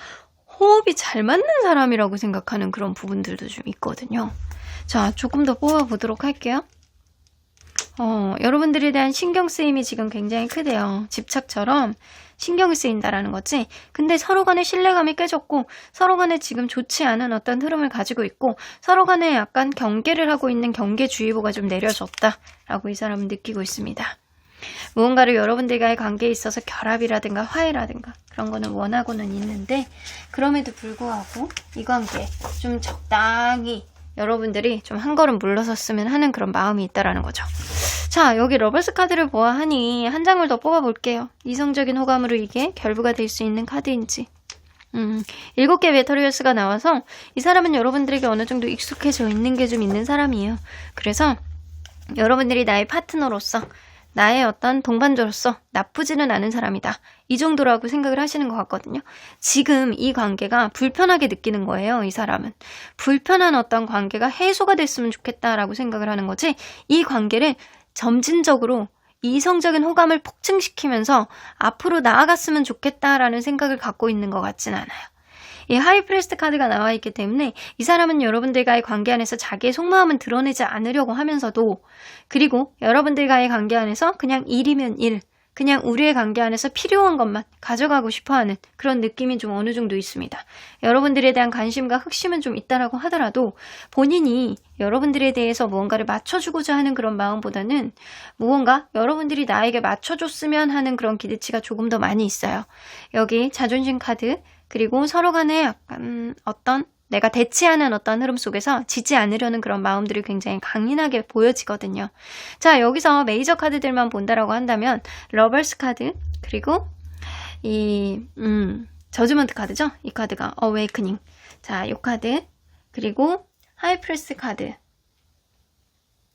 호흡이 잘 맞는 사람이라고 생각하는 그런 부분들도 좀 있거든요. 자, 조금 더 뽑아보도록 할게요. 여러분들에 대한 신경 쓰임이 지금 굉장히 크대요. 집착처럼 신경이 쓰인다라는 거지. 근데 서로 간의 신뢰감이 깨졌고 서로 간에 지금 좋지 않은 어떤 흐름을 가지고 있고 서로 간에 약간 경계를 하고 있는 경계주의보가 좀 내려졌다라고 이 사람은 느끼고 있습니다. 무언가를 여러분들과의 관계에 있어서 결합이라든가 화해라든가 그런 거는 원하고는 있는데 그럼에도 불구하고 이 관계 좀 적당히 여러분들이 좀 한 걸음 물러섰으면 하는 그런 마음이 있다라는 거죠. 자, 여기 러버스 카드를 보아하니 한 장을 더 뽑아볼게요. 이성적인 호감으로 이게 결부가 될 수 있는 카드인지. 7개 메터리얼스가 나와서 이 사람은 여러분들에게 어느 정도 익숙해져 있는 게 좀 있는 사람이에요. 그래서 여러분들이 나의 파트너로서 나의 어떤 동반자로서 나쁘지는 않은 사람이다. 이 정도라고 생각을 하시는 것 같거든요. 지금 이 관계가 불편하게 느끼는 거예요. 이 사람은. 불편한 어떤 관계가 해소가 됐으면 좋겠다라고 생각을 하는 거지 이 관계를 점진적으로 이성적인 호감을 폭증시키면서 앞으로 나아갔으면 좋겠다라는 생각을 갖고 있는 것 같진 않아요. 이 하이프리스트 카드가 나와 있기 때문에 이 사람은 여러분들과의 관계 안에서 자기의 속마음은 드러내지 않으려고 하면서도 그리고 여러분들과의 관계 안에서 그냥 일이면 일, 그냥 우리의 관계 안에서 필요한 것만 가져가고 싶어하는 그런 느낌이 좀 어느 정도 있습니다. 여러분들에 대한 관심과 흑심은 좀 있다라고 하더라도 본인이 여러분들에 대해서 무언가를 맞춰주고자 하는 그런 마음보다는 무언가 여러분들이 나에게 맞춰줬으면 하는 그런 기대치가 조금 더 많이 있어요. 여기 자존심 카드 그리고 서로 간에 약간 어떤 내가 대치하는 어떤 흐름 속에서 지지 않으려는 그런 마음들이 굉장히 강인하게 보여지거든요. 자, 여기서 메이저 카드들만 본다라고 한다면 러버스 카드 그리고 이 저지먼트 카드죠. 이 카드가 어웨이크닝. 자, 이 카드 그리고 하이프리스트 카드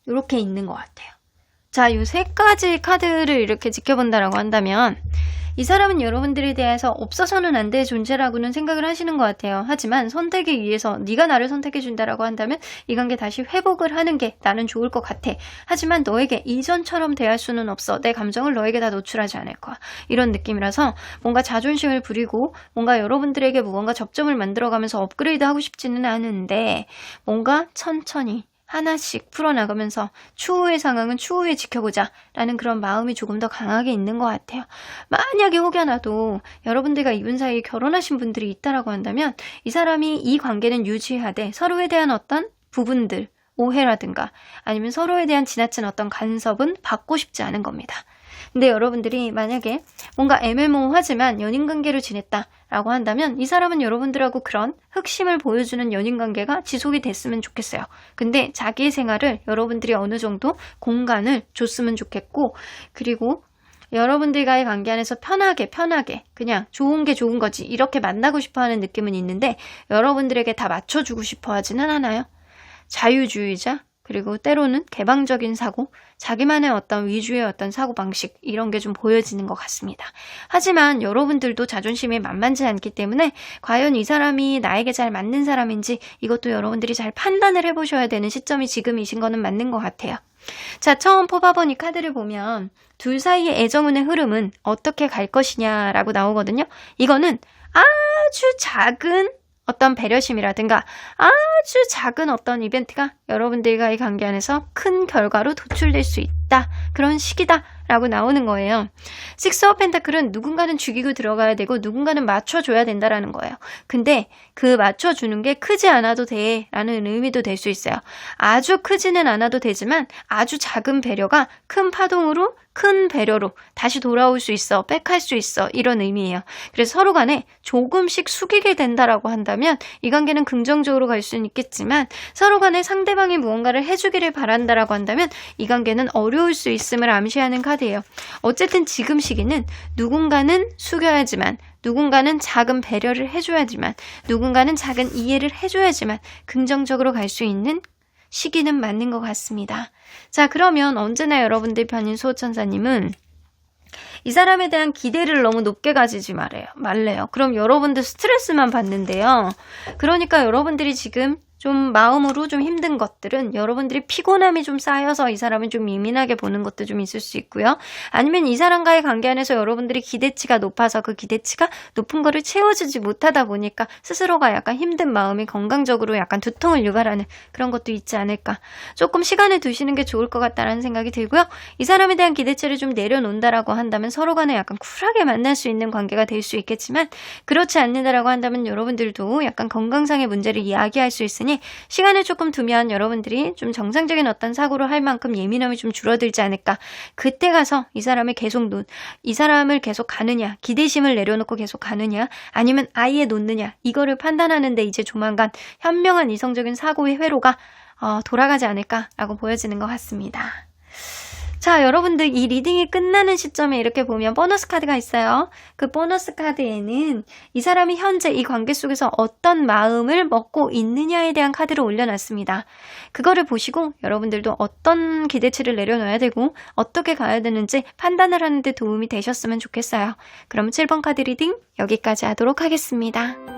이렇게 있는 것 같아요. 자, 이 세 가지 카드를 이렇게 지켜본다라고 한다면 이 사람은 여러분들에 대해서 없어서는 안 될 존재라고는 생각을 하시는 것 같아요. 하지만 선택에 의해서 네가 나를 선택해준다라고 한다면 이 관계 다시 회복을 하는 게 나는 좋을 것 같아. 하지만 너에게 이전처럼 대할 수는 없어. 내 감정을 너에게 다 노출하지 않을 거야. 이런 느낌이라서 뭔가 자존심을 부리고 뭔가 여러분들에게 무언가 접점을 만들어가면서 업그레이드하고 싶지는 않은데 뭔가 천천히 하나씩 풀어나가면서 추후의 상황은 추후에 지켜보자 라는 그런 마음이 조금 더 강하게 있는 것 같아요. 만약에 혹여나도 여러분들과 이분 사이에 결혼하신 분들이 있다라고 한다면 이 사람이 이 관계는 유지하되 서로에 대한 어떤 부분들, 오해라든가 아니면 서로에 대한 지나친 어떤 간섭은 받고 싶지 않은 겁니다. 근데 여러분들이 만약에 뭔가 애매모호하지만 연인관계로 지냈다라고 한다면 이 사람은 여러분들하고 그런 흑심을 보여주는 연인관계가 지속이 됐으면 좋겠어요. 근데 자기의 생활을 여러분들이 어느 정도 공간을 줬으면 좋겠고 그리고 여러분들과의 관계 안에서 편하게 그냥 좋은 게 좋은 거지 이렇게 만나고 싶어하는 느낌은 있는데 여러분들에게 다 맞춰주고 싶어 하지는 않아요. 자유주의자 그리고 때로는 개방적인 사고, 자기만의 어떤 위주의 어떤 사고방식 이런 게 좀 보여지는 것 같습니다. 하지만 여러분들도 자존심이 만만치 않기 때문에 과연 이 사람이 나에게 잘 맞는 사람인지 이것도 여러분들이 잘 판단을 해보셔야 되는 시점이 지금이신 거는 맞는 것 같아요. 자, 처음 뽑아보니 카드를 보면 둘 사이의 애정운의 흐름은 어떻게 갈 것이냐라고 나오거든요. 이거는 아주 작은 어떤 배려심이라든가 아주 작은 어떤 이벤트가 여러분들과의 관계 안에서 큰 결과로 도출될 수 있다. 그런 시기다. 라고 나오는 거예요. 식스 오브 펜타클은 누군가는 죽이고 들어가야 되고 누군가는 맞춰줘야 된다라는 거예요. 근데 그 맞춰주는 게 크지 않아도 돼 라는 의미도 될 수 있어요. 아주 크지는 않아도 되지만 아주 작은 배려가 큰 파동으로 큰 배려로 다시 돌아올 수 있어, 백할 수 있어 이런 의미예요. 그래서 서로 간에 조금씩 숙이게 된다라고 한다면 이 관계는 긍정적으로 갈 수는 있겠지만 서로 간에 상대방이 무언가를 해주기를 바란다라고 한다면 이 관계는 어려울 수 있음을 암시하는 카드예요. 어쨌든 지금 시기는 누군가는 숙여야지만 누군가는 작은 배려를 해줘야지만 누군가는 작은 이해를 해줘야지만 긍정적으로 갈 수 있는 시기는 맞는 것 같습니다. 자, 그러면 언제나 여러분들 편인 수호천사님은 이 사람에 대한 기대를 너무 높게 가지지 말래요. 그럼 여러분들 스트레스만 받는데요. 그러니까 여러분들이 지금 좀 마음으로 좀 힘든 것들은 여러분들이 피곤함이 좀 쌓여서 이 사람을 좀 예민하게 보는 것도 좀 있을 수 있고요. 아니면 이 사람과의 관계 안에서 여러분들이 기대치가 높아서 그 기대치가 높은 거를 채워주지 못하다 보니까 스스로가 약간 힘든 마음이 건강적으로 약간 두통을 유발하는 그런 것도 있지 않을까. 조금 시간을 두시는 게 좋을 것 같다는 생각이 들고요. 이 사람에 대한 기대치를 좀 내려놓는다라고 한다면 서로 간에 약간 쿨하게 만날 수 있는 관계가 될 수 있겠지만 그렇지 않는다라고 한다면 여러분들도 약간 건강상의 문제를 이야기할 수 있으니 시간을 조금 두면 여러분들이 좀 정상적인 어떤 사고를 할 만큼 예민함이 좀 줄어들지 않을까. 그때 가서 이 사람을 계속 가느냐, 기대심을 내려놓고 계속 가느냐, 아니면 아예 놓느냐, 이거를 판단하는데 이제 조만간 현명한 이성적인 사고의 회로가 돌아가지 않을까라고 보여지는 것 같습니다. 자, 여러분들 이 리딩이 끝나는 시점에 이렇게 보면 보너스 카드가 있어요. 그 보너스 카드에는 이 사람이 현재 이 관계 속에서 어떤 마음을 먹고 있느냐에 대한 카드를 올려놨습니다. 그거를 보시고 여러분들도 어떤 기대치를 내려놔야 되고 어떻게 가야 되는지 판단을 하는 데 도움이 되셨으면 좋겠어요. 그럼 7번 카드 리딩 여기까지 하도록 하겠습니다.